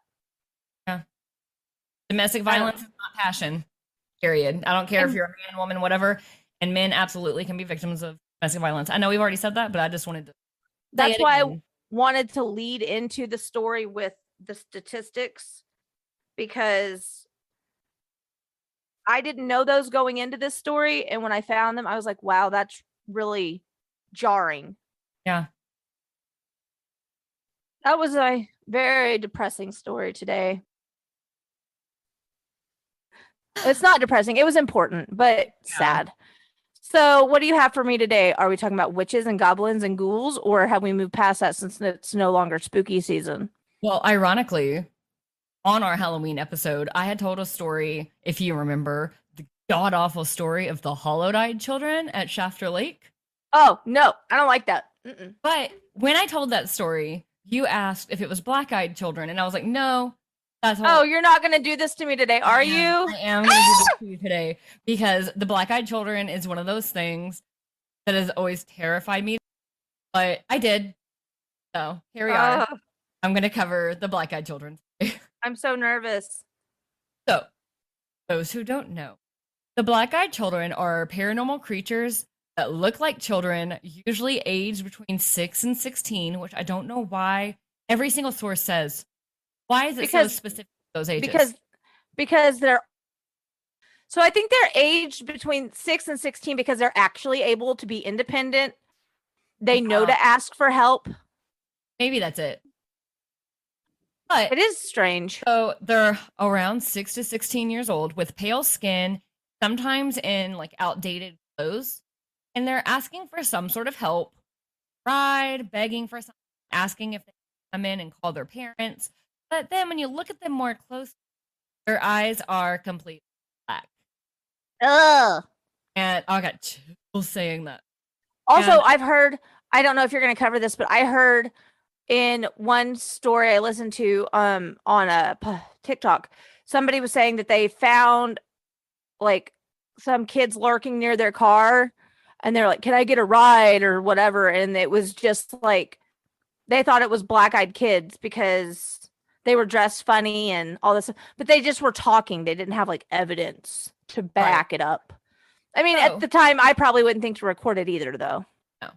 Yeah. Domestic violence is not passion, period. I don't care if you're a man, woman, whatever. And men absolutely can be victims of domestic violence. I know we've already said that, but I just wanted to. That's why I wanted to lead into the story with the statistics, because I didn't know those going into this story. And when I found them, I was like, wow, that's really jarring. Yeah. That was a very depressing story today. It's not depressing. It was important, but sad. So, what do you have for me today? Are we talking about witches and goblins and ghouls, or have we moved past that since it's no longer spooky season? Well, ironically, on our Halloween episode, I had told a story, if you remember, the god-awful story of the hollow-eyed children at Shafter Lake. Oh, no, I don't like that. Mm-mm. But when I told that story, you asked if it was black-eyed children, and I was like, no, that's Oh, you're not going to do this to me today, are you? I am going to do this to you today, because the black-eyed children is one of those things that has always terrified me, but I did. So here we are. I'm going to cover the black-eyed children today. I'm so nervous. So, those who don't know, the black-eyed children are paranormal creatures that look like children, usually aged between 6 and 16, which I don't know why every single source says. Why is it so specific to those ages? Because they're... So I think they're aged between 6 and 16 because they're actually able to be independent. They know to ask for help. Maybe that's it. But it is strange. So they're around 6 to 16 years old with pale skin, sometimes in like outdated clothes, and they're asking for some sort of help, ride, begging for something, asking if they can come in and call their parents. But then when you look at them more closely, their eyes are completely black. Ugh. And I got chills saying that. Also, I've heard, I don't know if you're going to cover this, but I heard in one story I listened to on a TikTok, somebody was saying that they found like some kids lurking near their car, and they're like, "Can I get a ride?" or whatever, and it was just like they thought it was black-eyed kids because they were dressed funny and all this, but they just were talking. They didn't have like evidence to back it up. I mean, at the time, I probably wouldn't think to record it either, though. No,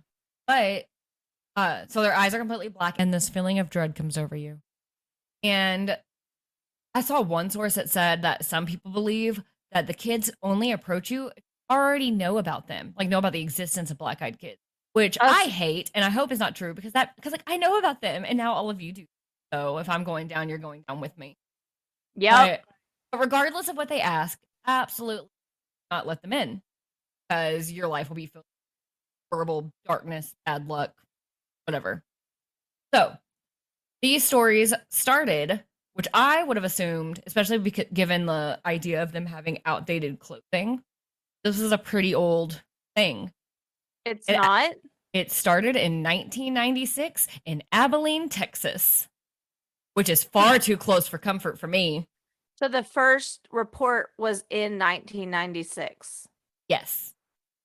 but so their eyes are completely black, and this feeling of dread comes over you. And I saw one source that said that some people believe that the kids only approach you if you already know about them, like know about the existence of black-eyed kids, which I hate, and I hope is not true because like I know about them, and now all of you do. So if I'm going down, you're going down with me. Yeah. But regardless of what they ask, absolutely not let them in, because your life will be filled with horrible darkness, bad luck, whatever. So these stories started, which I would have assumed, especially because, given the idea of them having outdated clothing, this is a pretty old thing. It's not? It started in 1996 in Abilene, Texas, which is far too close for comfort for me. So the first report was in 1996. Yes.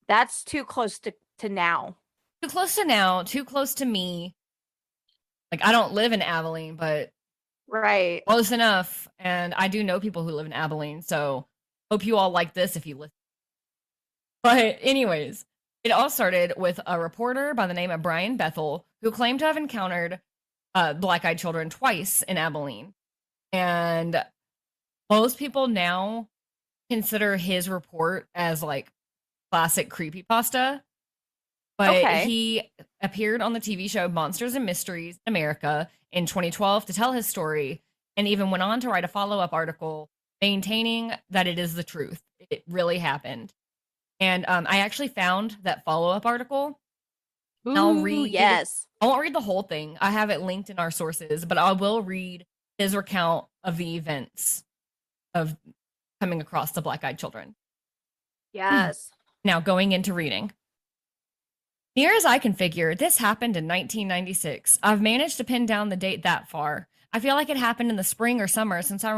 That's too close to now. Too close to now, too close to me. Like, I don't live in Abilene, but right, close enough. And I do know people who live in Abilene, so hope you all like this if you listen. But anyways, it all started with a reporter by the name of Brian Bethel, who claimed to have encountered black-eyed children twice in Abilene. And most people now consider his report as like classic creepypasta. But he appeared on the TV show Monsters and Mysteries in America in 2012 to tell his story, and even went on to write a follow-up article maintaining that it is the truth. It really happened. And I actually found that follow-up article. Ooh, I'll read. Yes. I won't read the whole thing. I have it linked in our sources, but I will read his recount of the events of coming across the black-eyed children. Yes. Now, going into reading. Near as I can figure, this happened in 1996. I've managed to pin down the date that far. I feel like it happened in the spring or summer since I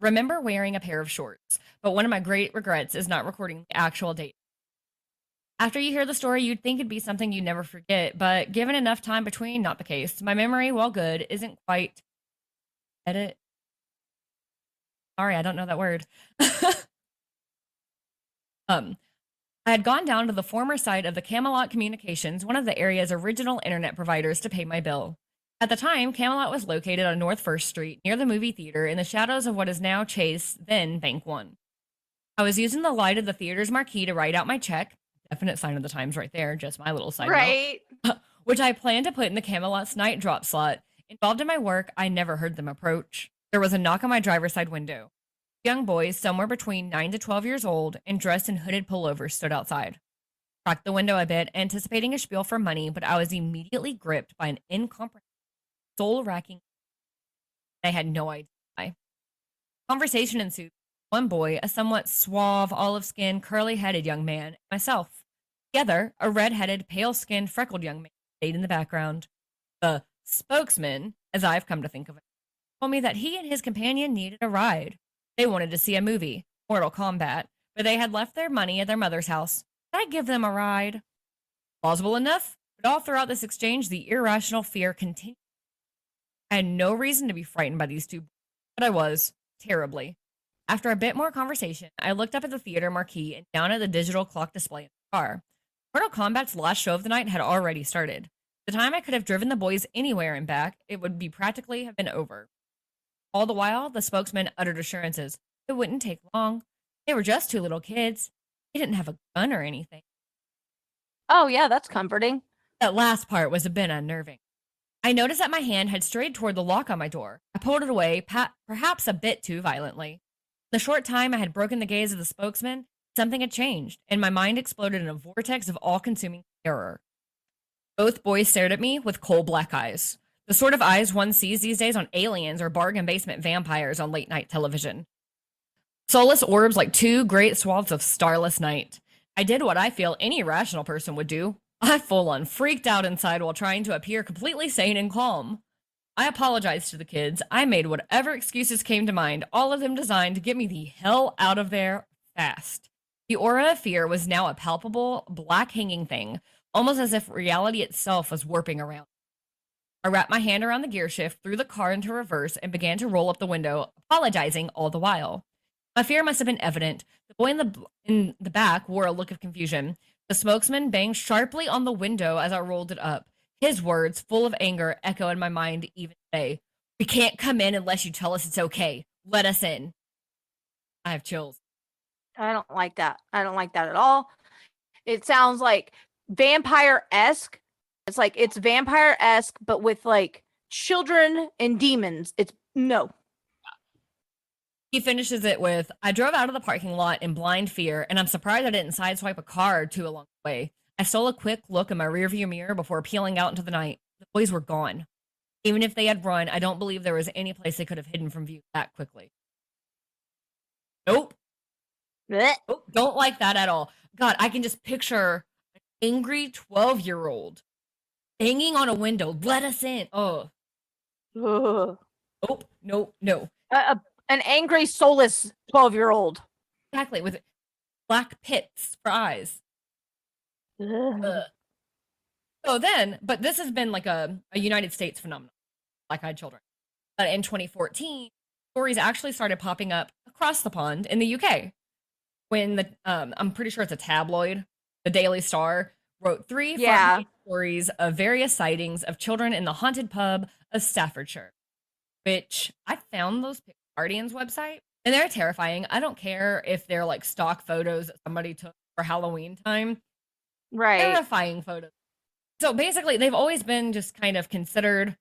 remember wearing a pair of shorts, but one of my great regrets is not recording the actual date. After you hear the story, you'd think it'd be something you'd never forget, but given enough time between, not the case. My memory, while good, isn't quite... Edit? Sorry, I don't know that word. I had gone down to the former site of the Camelot Communications, one of the area's original internet providers, to pay my bill. At the time, Camelot was located on North 1st Street, near the movie theater, in the shadows of what is now Chase, then Bank One. I was using the light of the theater's marquee to write out my check, definite sign of the times right there, just my little side note, which I planned to put in the Camelot's night drop slot. Involved in my work, I never heard them approach. There was a knock on my driver's side window. Young boys, somewhere between 9 to 12 years old, and dressed in hooded pullovers, stood outside. cracked the window a bit, anticipating a spiel for money, but I was immediately gripped by an incomprehensible, soul-racking. I had no idea why. Conversation ensued. One boy, a somewhat suave, olive-skinned, curly-headed young man, and myself. Together, a red-headed, pale-skinned, freckled young man stayed in the background. The spokesman, as I've come to think of it, told me that he and his companion needed a ride. They wanted to see a movie, Mortal Kombat, but they had left their money at their mother's house. Could I give them a ride? Plausible enough, but all throughout this exchange, the irrational fear continued. I had no reason to be frightened by these two, but I was, terribly. After a bit more conversation, I looked up at the theater marquee and down at the digital clock display in the car. Mortal Kombat's last show of the night had already started. The time I could have driven the boys anywhere and back, it would be practically have been over. All the while, the spokesman uttered assurances. It wouldn't take long. They were just two little kids. They didn't have a gun or anything. Oh, yeah, that's comforting. That last part was a bit unnerving. I noticed that my hand had strayed toward the lock on my door. I pulled it away, perhaps a bit too violently. In the short time I had broken the gaze of the spokesman, something had changed, and my mind exploded in a vortex of all-consuming terror. Both boys stared at me with coal black eyes. The sort of eyes one sees these days on aliens or bargain basement vampires on late-night television. Soulless orbs like two great swaths of starless night. I did what I feel any rational person would do. I full-on freaked out inside while trying to appear completely sane and calm. I apologized to the kids. I made whatever excuses came to mind, all of them designed to get me the hell out of there fast. The aura of fear was now a palpable, black hanging thing, almost as if reality itself was warping around. I wrapped my hand around the gear shift, threw the car into reverse, and began to roll up the window, apologizing all the while. My fear must have been evident. The boy in the back wore a look of confusion. The spokesman banged sharply on the window as I rolled it up. His words, full of anger, echo in my mind even today. We can't come in unless you tell us it's okay. Let us in. I have chills. I don't like that. I don't like that at all. It sounds like vampire-esque. It's like it's vampire-esque, but with like children and demons. It's no. He finishes it with, I drove out of the parking lot in blind fear, and I'm surprised I didn't sideswipe a car or two along the way. I stole a quick look in my rearview mirror before peeling out into the night. The boys were gone. Even if they had run, I don't believe there was any place they could have hidden from view that quickly. Nope. Nope. Don't like that at all. God, I can just picture an angry 12-year-old banging on a window. Let us in. Oh. Nope. No. An angry, soulless 12-year-old. Exactly, with black pits for eyes. So then, but this has been like a United States phenomenon, black-eyed children. But in 2014, stories actually started popping up across the pond in the UK. When I'm pretty sure it's a tabloid, the Daily Star, wrote 3 stories of various sightings of children in the haunted pub of Staffordshire, which I found those Guardian's website, and they're terrifying. I don't care if they're like stock photos that somebody took for Halloween time. Right. Terrifying photos. So basically, they've always been just kind of considered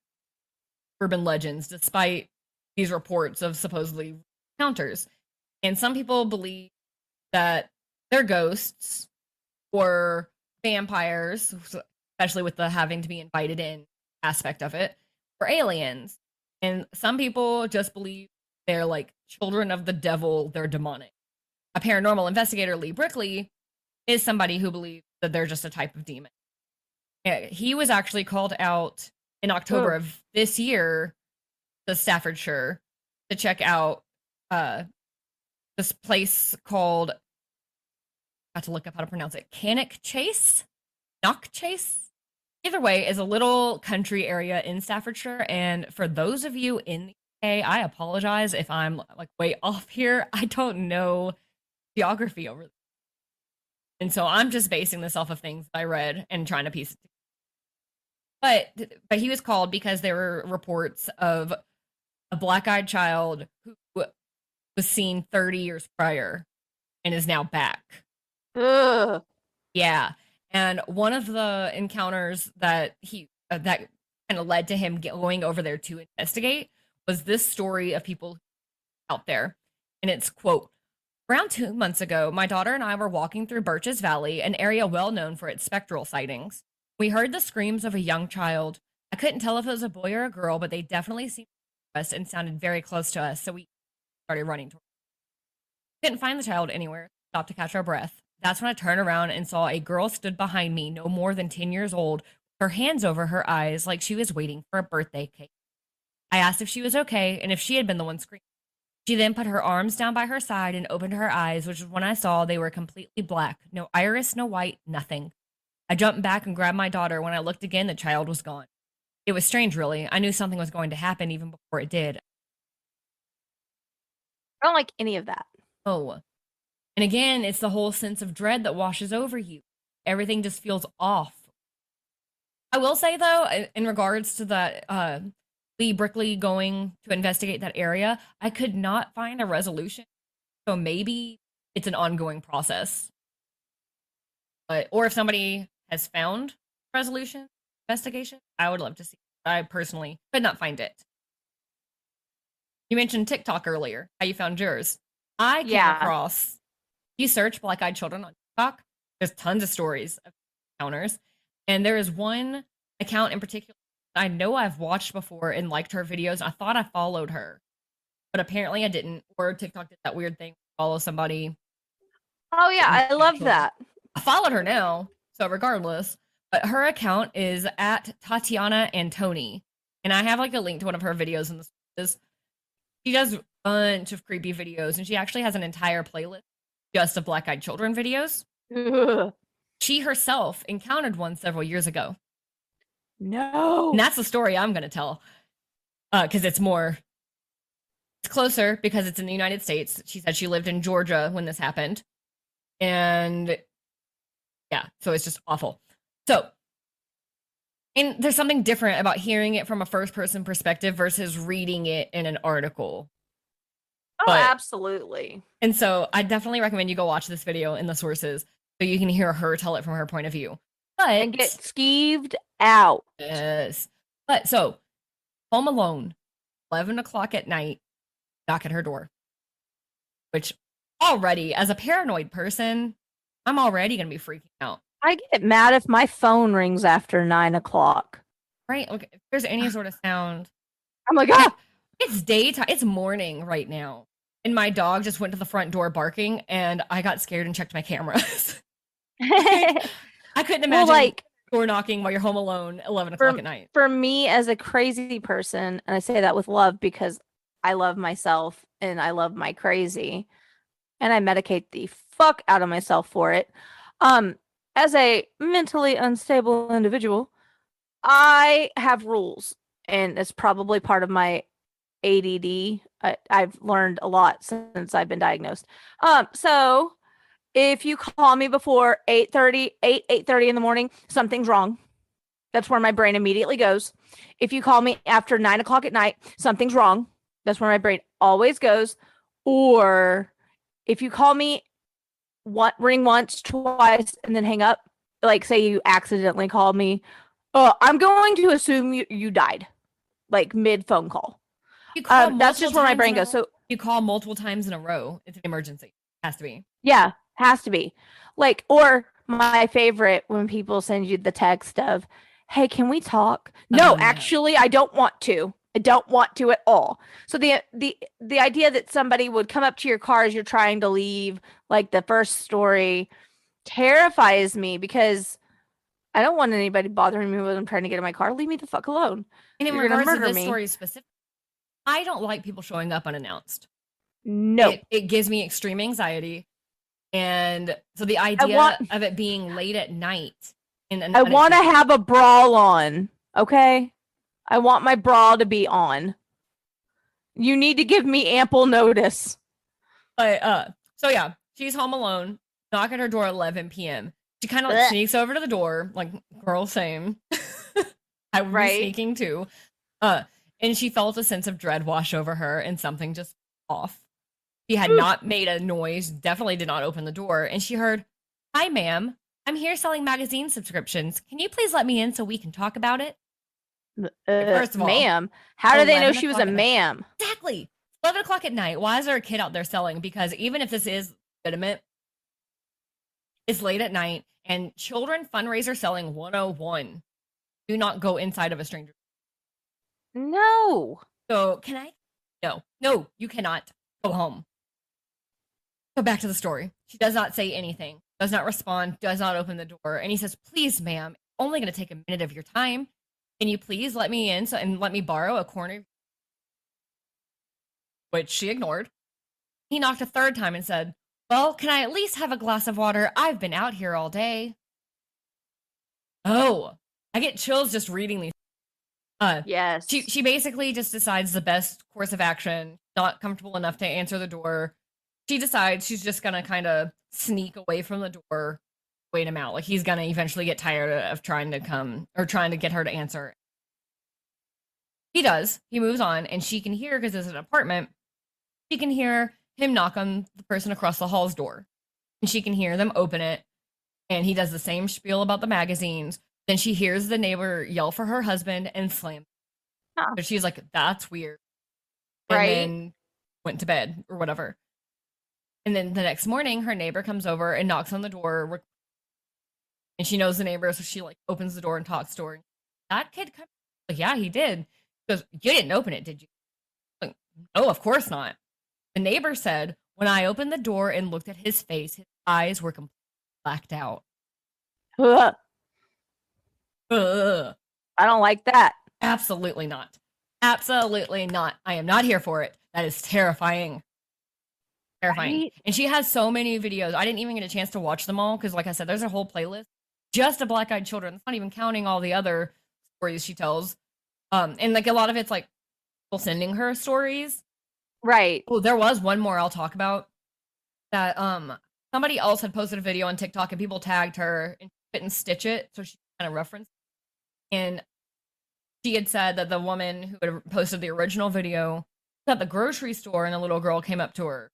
urban legends, despite these reports of supposedly encounters. And some people believe that they're ghosts or vampires, especially with the having to be invited in aspect of it, or aliens. And some people just believe they're like children of the devil, they're demonic. A paranormal investigator, Lee Brickley, is somebody who believes that they're just a type of demon. He was actually called out in October of this year to Staffordshire to check out this place called, I have to look up how to pronounce it, Knock Chase. Either way, is a little country area in Staffordshire, and for those of you in the UK, I apologize if I'm like way off here. I don't know geography over there. And so I'm just basing this off of things I read and trying to piece it together. But he was called because there were reports of a black-eyed child who was seen 30 years prior and is now back. Ugh. Yeah. And one of the encounters that that kind of led to him going over there to investigate was this story of people out there. And it's, quote, Around 2 months ago, my daughter and I were walking through Birches Valley, an area well known for its spectral sightings. We heard the screams of a young child. I couldn't tell if it was a boy or a girl, but they definitely seemed us and sounded very close to us, so we started running towards them. Couldn't find the child anywhere, stopped to catch our breath. That's when I turned around and saw a girl stood behind me, no more than 10 years old, her hands over her eyes like she was waiting for a birthday cake. I asked if she was okay and if she had been the one screaming. She then put her arms down by her side and opened her eyes, which is when I saw they were completely black. No iris, no white, nothing. I jumped back and grabbed my daughter. When I looked again, the child was gone. It was strange, really. I knew something was going to happen even before it did. I don't like any of that. Oh. And again, it's the whole sense of dread that washes over you. Everything just feels off. I will say, though, in regards to the Lee Brickley going to investigate that area, I could not find a resolution. So maybe it's an ongoing process. Or if somebody has found resolution investigation, I would love to see it. I personally could not find it. You mentioned TikTok earlier, how you found yours. I came across, you search black-eyed children on TikTok, there's tons of stories of encounters. And there is one account in particular I know I've watched before and liked her videos. I thought I followed her, but apparently I didn't. Or TikTok did that weird thing, follow somebody. Oh yeah, I love that. I followed her now, so regardless. But her account is at Tatiana Antoni, and I have like a link to one of her videos in the sources. She does a bunch of creepy videos, and she actually has an entire playlist just of black-eyed children videos. She herself encountered one several years ago. No. And that's the story I'm going to tell. Because it's closer because it's in the United States. She said she lived in Georgia when this happened. And yeah, so it's just awful. So, and there's something different about hearing it from a first-person perspective versus reading it in an article. Oh, absolutely. And so I definitely recommend you go watch this video in the sources so you can hear her tell it from her point of view. And get skeeved out. Yes. But so, home alone, 11 o'clock at night, knock at her door. Which already, as a paranoid person, I'm already going to be freaking out. I get mad if my phone rings after 9 o'clock. Right? Look, if there's any sort of sound. I'm like, ah! It's daytime. It's morning right now. And my dog just went to the front door barking, and I got scared and checked my cameras. I couldn't imagine door knocking while you're home alone 11 o'clock at night. For me, as a crazy person, and I say that with love because I love myself and I love my crazy, and I medicate the fuck out of myself for it. As a mentally unstable individual, I have rules, and it's probably part of my ADD. I've learned a lot since I've been diagnosed. So if you call me before 8:30 in the morning, something's wrong. That's where my brain immediately goes. If you call me after 9 o'clock at night, something's wrong. That's where my brain always goes. Or if you call me ring once, twice, and then hang up, like say you accidentally called me, I'm going to assume you died, like mid phone call. That's just where my brain goes. So you call multiple times in a row, it's an emergency. Has to be. Yeah, has to be. Like, or my favorite when people send you the text of, hey, can we talk? No, actually, I don't want to. I don't want to at all. So the idea that somebody would come up to your car as you're trying to leave, like the first story, terrifies me because I don't want anybody bothering me when I'm trying to get in my car. Leave me the fuck alone. And in regards to this story specifically, I don't like people showing up unannounced. No. It gives me extreme anxiety. And so the idea of it being late at night. I want to have a bra on. Okay? I want my bra to be on. You need to give me ample notice. But, so yeah, she's home alone. Knock at her door at 11 p.m. She kind of sneaks over to the door, like, girl, same. I would be sneaking too. And she felt a sense of dread wash over her and something just off. She had not made a noise, definitely did not open the door, and she heard, "Hi, ma'am. I'm here selling magazine subscriptions. Can you please let me in so we can talk about it?" First of all, ma'am. How do they know she was a ma'am? Exactly. 11 o'clock at night. Why is there a kid out there selling? Because even if this is legitimate, it's late at night, and children fundraiser selling 101. Do not go inside of a stranger. No. So can I? No, you cannot. Go home. So back to the story. She does not say anything, does not respond, does not open the door. And he says, please, ma'am, it's only going to take a minute of your time. Can you please let me in and let me borrow a corner? Which she ignored. He knocked a third time and said, well, can I at least have a glass of water? I've been out here all day. Oh, I get chills just reading these. Yes. She basically just decides the best course of action, not comfortable enough to answer the door. She decides she's just going to kind of sneak away from the door, wait him out. Like, he's going to eventually get tired of trying to come or trying to get her to answer. He does. He moves on, and she can hear, because it's an apartment, she can hear him knock on the person across the hall's door. And she can hear them open it, and he does the same spiel about the magazines. Then she hears the neighbor yell for her husband and slam. Huh. So she's like, that's weird. And right. then went to bed or whatever. And then the next morning, her neighbor comes over and knocks on the door. And she knows the neighbor, so she like opens the door and talks to her. That kid come? Like, yeah, he did. She goes, you didn't open it, did you? Like, no, of course not. The neighbor said, when I opened the door and looked at his face, his eyes were completely blacked out. I don't like that. Absolutely not. Absolutely not. I am not here for it. That is terrifying. Terrifying. Right? And she has so many videos. I didn't even get a chance to watch them all because, like I said, there's a whole playlist just of black-eyed children. It's not even counting all the other stories she tells. And like a lot of it's like people sending her stories. Right. Oh, there was one more I'll talk about that somebody else had posted a video on TikTok and people tagged her and she couldn't stitch it, so she kind of referenced. And she had said that the woman who had posted the original video was at the grocery store and a little girl came up to her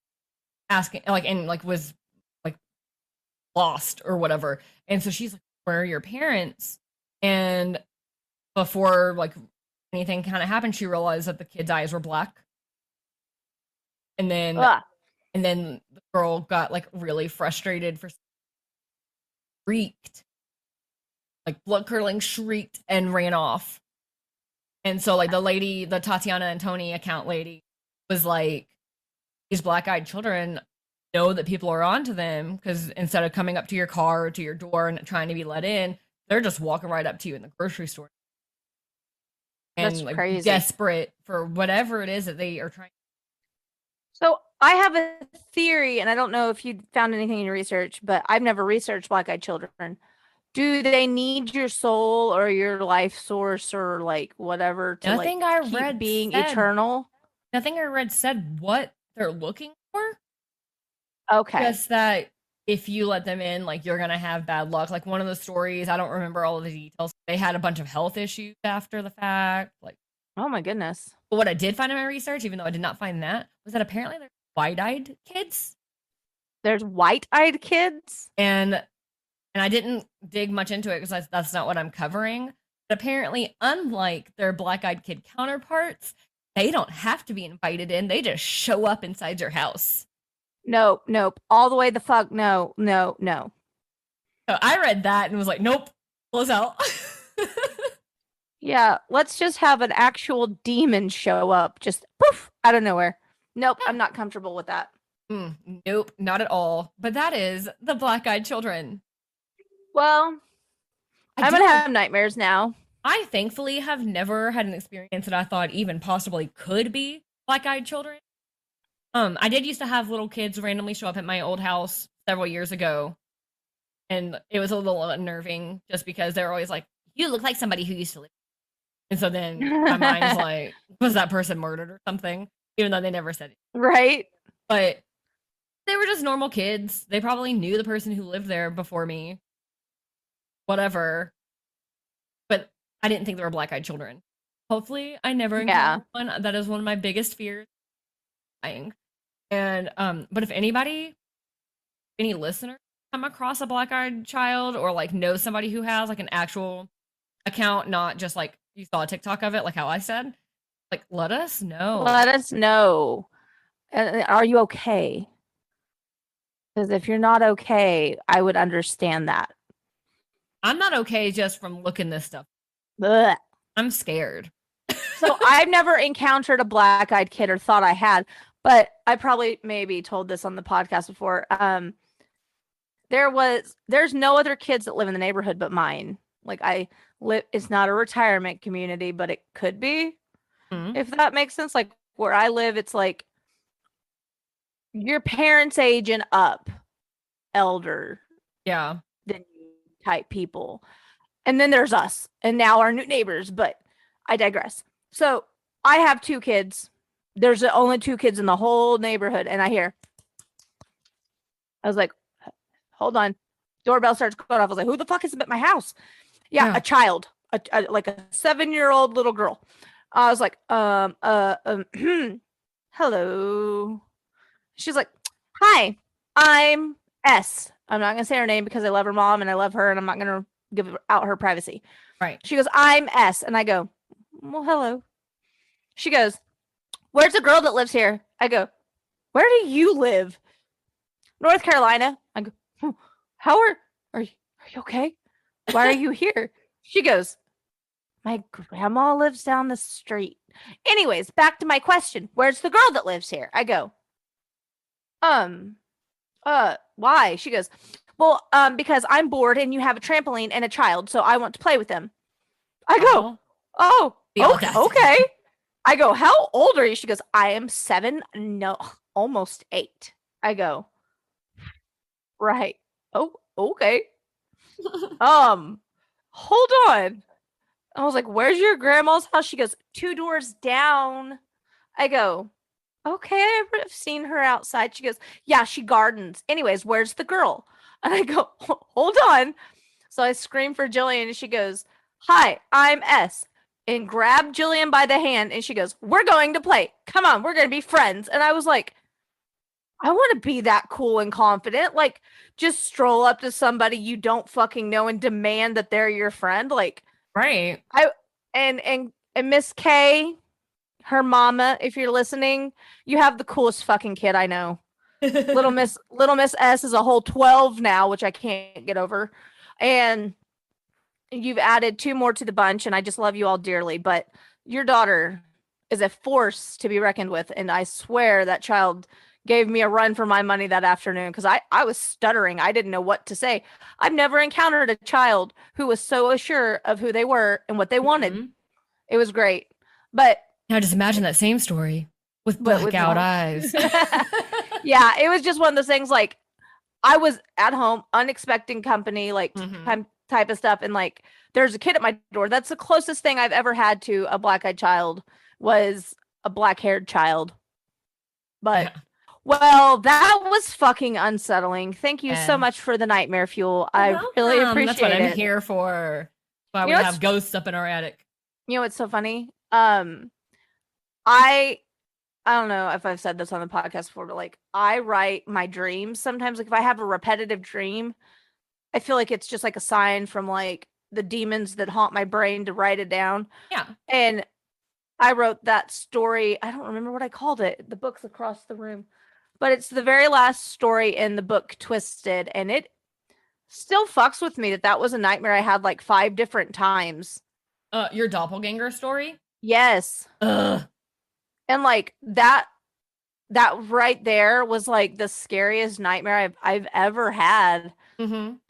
asking, like, and like was like lost or whatever. And so she's like, where are your parents? And before like anything kind of happened, she realized that the kid's eyes were black. And then the girl got like really frustrated, shrieked, like blood curdling, shrieked and ran off. And so like the lady, the Tatiana and Tony account lady was like, these black-eyed children know that people are onto them because instead of coming up to your car or to your door and trying to be let in, they're just walking right up to you in the grocery store. And that's like crazy. Desperate for whatever it is that they are trying. So I have a theory, and I don't know if you found anything in your research, but I've never researched black-eyed children. Do they need your soul or your life source or like whatever to Nothing I keep read being said, eternal? Nothing I read said what they're looking for. Okay. Just that if you let them in, like you're gonna have bad luck. Like one of the stories, I don't remember all of the details. They had a bunch of health issues after the fact. Like, oh my goodness. But what I did find in my research, even though I did not find that, was that apparently there's white-eyed kids. There's white-eyed kids? And I didn't dig much into it because that's not what I'm covering. But apparently, unlike their black-eyed kid counterparts, they don't have to be invited in. They just show up inside your house. Nope. All the way the fuck no. So I read that and was like, nope, close out. Yeah, let's just have an actual demon show up, just poof, out of nowhere. Nope, I'm not comfortable with that. Nope, not at all. But that is the black-eyed children. Well, I'm going to have nightmares now. I thankfully have never had an experience that I thought even possibly could be black-eyed children. I did used to have little kids randomly show up at my old house several years ago. And it was a little unnerving just because they're always like, you look like somebody who used to live. And so then my mind's like, was that person murdered or something? Even though they never said it. Right. But they were just normal kids. They probably knew the person who lived there before me. Whatever. But I didn't think they were black-eyed children. Hopefully I never encounter one. That is one of my biggest fears. And but if any listener come across a black-eyed child or like know somebody who has like an actual account, not just like you saw a TikTok of it, like how I said, like let us know. Let us know. Are you okay? Because if you're not okay, I would understand that. I'm not okay just from looking this stuff. Ugh. I'm scared. So I've never encountered a black-eyed kid or thought I had, but I probably maybe told this on the podcast before. There's no other kids that live in the neighborhood but mine. Like it's not a retirement community, but it could be, if that makes sense. Like where I live, it's like your parents' age and up, elder. Yeah. Than you type people. And then there's us and now our new neighbors, but I digress. So I have 2 kids. There's only 2 kids in the whole neighborhood. And I was like, hold on. Doorbell starts going off. I was like, who the fuck is at my house? Yeah. A child, like a 7-year-old little girl. I was like, hello. She's like, hi, I'm S. I'm not going to say her name because I love her mom and I love her and I'm not going to give out her privacy. Right. She goes, I'm S. And I go, well, hello. She goes, where's the girl that lives here? I go, where do you live? North Carolina. I go, how are you okay? Why are you here? She goes, my grandma lives down the street. Anyways, back to my question. Where's the girl that lives here? I go, why? She goes, well, because I'm bored and you have a trampoline and a child, so I want to play with them. I go, okay. I go, how old are you? She goes, I am 7. No, almost 8. I go, right. Oh, okay. Hold on. I was like, where's your grandma's house? She goes, 2 doors down. I go, okay, I've seen her outside. She goes, yeah, she gardens. Anyways, where's the girl? And I go, hold on. So I scream for Jillian and she goes, hi, I'm S. And grab Jillian by the hand and she goes, we're going to play. Come on, we're going to be friends. And I was like, I want to be that cool and confident. Like, just stroll up to somebody you don't fucking know and demand that they're your friend. Like, right. And Miss K, her mama, if you're listening, you have the coolest fucking kid I know. Little Miss S is a whole 12 now, which I can't get over. And you've added 2 more to the bunch, and I just love you all dearly. But your daughter is a force to be reckoned with, and I swear that child gave me a run for my money that afternoon because I was stuttering. I didn't know what to say. I've never encountered a child who was so assured of who they were and what they wanted. It was great. But now just imagine that same story with blackout eyes. Yeah, it was just one of those things. Like, I was at home, unexpected company, like type of stuff, and like there's a kid at my door. That's the closest thing I've ever had to a black-eyed child, was a black-haired child. But well, that was fucking unsettling. Thank you so much for the nightmare fuel. I really appreciate it. That's what I'm here for. Why we have ghosts up in our attic. You know what's so funny? I don't know if I've said this on the podcast before, but like, I write my dreams sometimes. Like, if I have a repetitive dream, I feel like it's just like a sign from like the demons that haunt my brain to write it down. Yeah. And I wrote that story. I don't remember what I called it. The book's across the room, but it's the very last story in the book, Twisted. And it still fucks with me that was a nightmare I had like 5 different times. Your doppelganger story? Yes. Ugh. And like that right there was like the scariest nightmare I've ever had.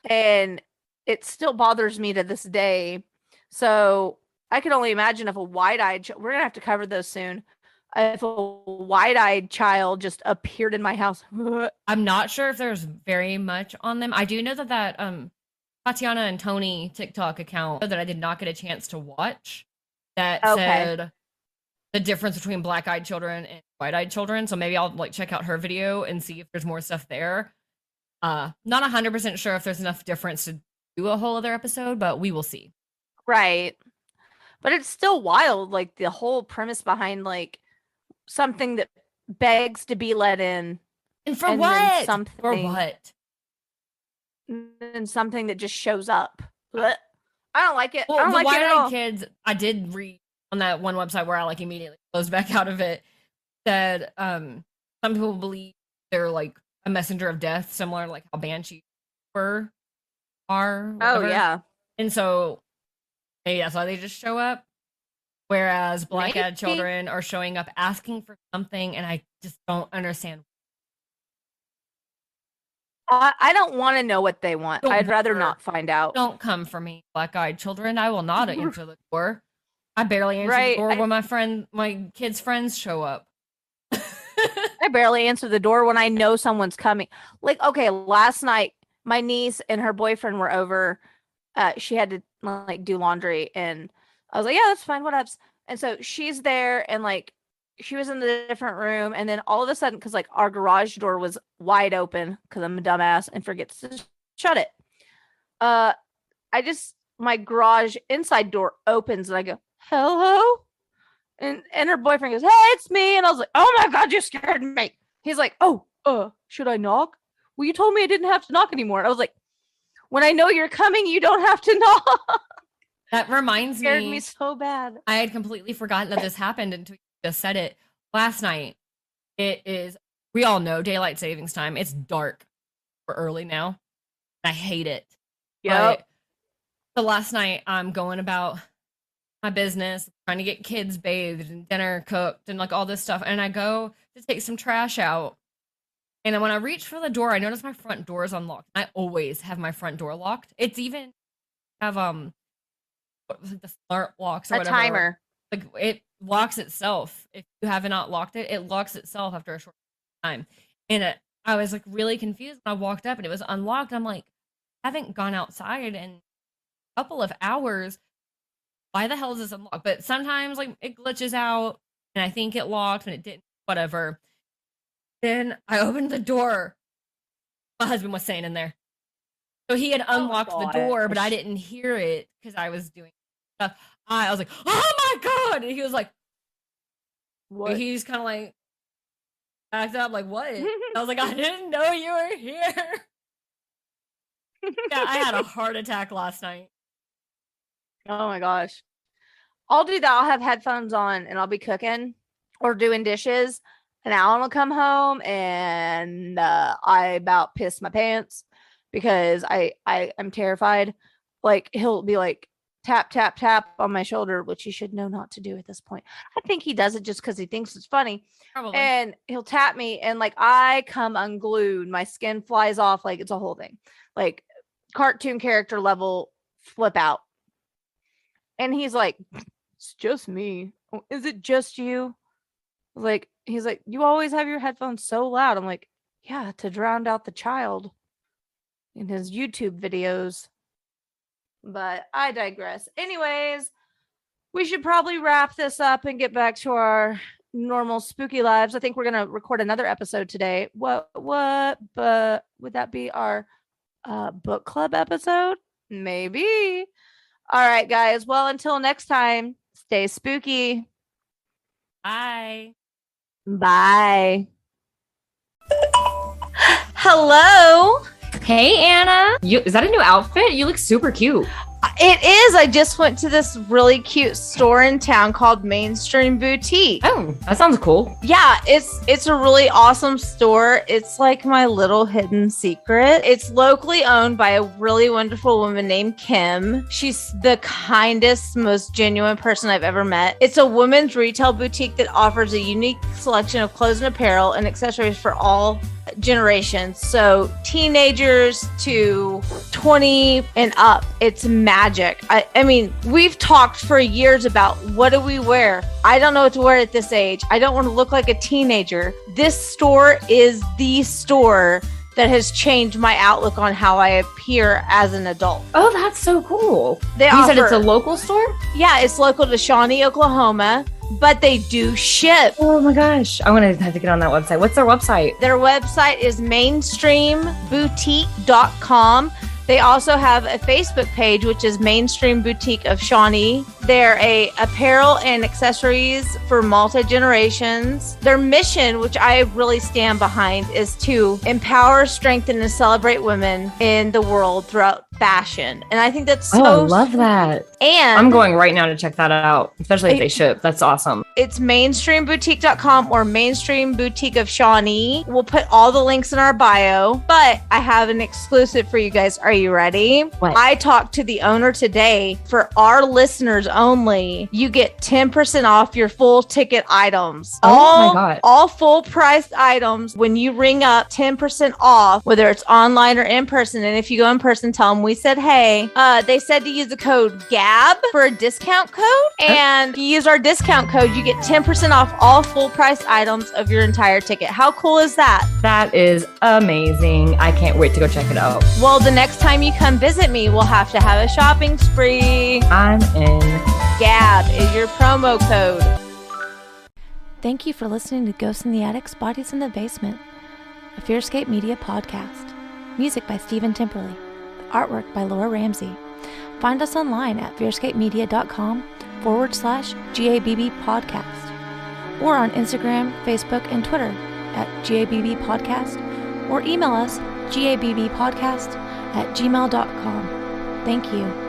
And it still bothers me to this day. So I can only imagine if a wide-eyed we're gonna have to cover those soon. If a wide-eyed child just appeared in my house. I'm not sure if there's very much on them. I do know that Tatiana and Tony TikTok account that I did not get a chance to watch that said the difference between black-eyed children and white-eyed children. So maybe I'll like check out her video and see if there's more stuff there. Not 100% sure if there's enough difference to do a whole other episode, but we will see. Right. But it's still wild, like the whole premise behind like something that begs to be let in. And for what? For what? And something that just shows up. I don't like it. Well, I don't the like it at all. Kids, I did read on that one website where I like immediately closed back out of it, said some people believe they're like a messenger of death, similar to like how banshees are. Whatever. Oh yeah. And so maybe that's why they just show up. Whereas black-eyed children are showing up asking for something, and I just don't understand. I don't want to know what they want. I'd rather not find out. Don't come for me, black-eyed children. I will not answer the door. I barely answer the door when my kids' friends show up. I barely answer the door when I know someone's coming. Like, okay, last night my niece and her boyfriend were over. She had to like do laundry, and I was like, yeah, that's fine. What up? And so she's there, and like she was in the different room, and then all of a sudden, because like our garage door was wide open, because I'm a dumbass and forgets to shut it. My garage inside door opens, and I go, hello? And her boyfriend goes, hey, it's me. And I was like, oh my God, you scared me. He's like, oh, should I knock? Well, you told me I didn't have to knock anymore. And I was like, when I know you're coming, you don't have to knock. That reminds me. It scared me so bad. I had completely forgotten that this happened until you just said it. Last night, we all know daylight savings time. It's dark. We're early now. I hate it. Yep. So last night, I'm going about my business, trying to get kids bathed and dinner cooked and like all this stuff. And I go to take some trash out. And then when I reach for the door, I notice my front door is unlocked. I always have my front door locked. It's even have the smart locks or a whatever. Timer. Like it locks itself. If you have not locked it, it locks itself after a short time. And I was like really confused when I walked up and it was unlocked. I'm like, I haven't gone outside in a couple of hours. Why the hell is this unlocked? But sometimes like it glitches out and I think it locked and it didn't, whatever. Then I opened the door. My husband was staying in there. So he had unlocked the door, but I didn't hear it because I was doing stuff. I was like, oh my God. And he was like, what? And he just kind of like backed up, like, what? I was like, I didn't know you were here. Yeah, I had a heart attack last night. Oh my gosh. I'll do that. I'll have headphones on and I'll be cooking or doing dishes. And Alan will come home and I about piss my pants because I'm terrified. Like he'll be like tap, tap, tap on my shoulder, which he should know not to do at this point. I think he does it just because he thinks it's funny. Probably. And he'll tap me and like I come unglued. My skin flies off like it's a whole thing. Like cartoon character level flip out. And he's like, it's just me. Is it just you? Like, he's like, you always have your headphones so loud. I'm like, yeah, to drown out the child in his YouTube videos. But I digress. Anyways, we should probably wrap this up and get back to our normal spooky lives. I think we're going to record another episode today. But would that be our book club episode? Maybe. All right, guys. Well, until next time, stay spooky. Bye. Bye. Hello. Hey, Anna. Is that a new outfit? You look super cute. It is. I just went to this really cute store in town called Mainstream Boutique. Oh, that sounds cool. Yeah, it's a really awesome store. It's like my little hidden secret. It's locally owned by a really wonderful woman named Kim. She's the kindest, most genuine person I've ever met. It's a women's retail boutique that offers a unique selection of clothes and apparel and accessories for all generations. So teenagers to 20 and up. It's magic. I mean, we've talked for years about what do we wear? I don't know what to wear at this age. I don't want to look like a teenager. This store is the store that has changed my outlook on how I appear as an adult. Oh, that's so cool. You said it's a local store? Yeah, it's local to Shawnee, Oklahoma. But they do ship. Oh my gosh. I'm going to have to get on that website. What's their website? Their website is mainstreamboutique.com. They also have a Facebook page, which is Mainstream Boutique of Shawnee. They're a apparel and accessories for multi-generations. Their mission, which I really stand behind, is to empower, strengthen, and celebrate women in the world throughout fashion. And I think that's so I love that. And I'm going right now to check that out, especially if they ship. That's awesome. It's mainstreamboutique.com or Mainstream Boutique of Shawnee. We'll put all the links in our bio, but I have an exclusive for you guys. Are you ready? What? I talked to the owner today. For our listeners only, you get 10% off your full ticket items. Oh my God. All full priced items when you ring up, 10% off, whether it's online or in person. And if you go in person, tell them we said, hey, they said to use the code GABB for a discount code. And if you use our discount code, you get 10% off all full price items of your entire ticket. How cool is that? That is amazing. I can't wait to go check it out. Well, the next time you come visit me, we'll have to have a shopping spree. I'm in. GABB is your promo code. Thank you for listening to Ghosts in the Attics, Bodies in the Basement, a Fearscape Media podcast. Music by Stephen Timperley. Artwork by Laura Ramsey. Find us online at fearscapemedia.com/GABB podcast, or on Instagram, Facebook, and Twitter at GABB podcast, or email us gabbpodcast@gmail.com. Thank you.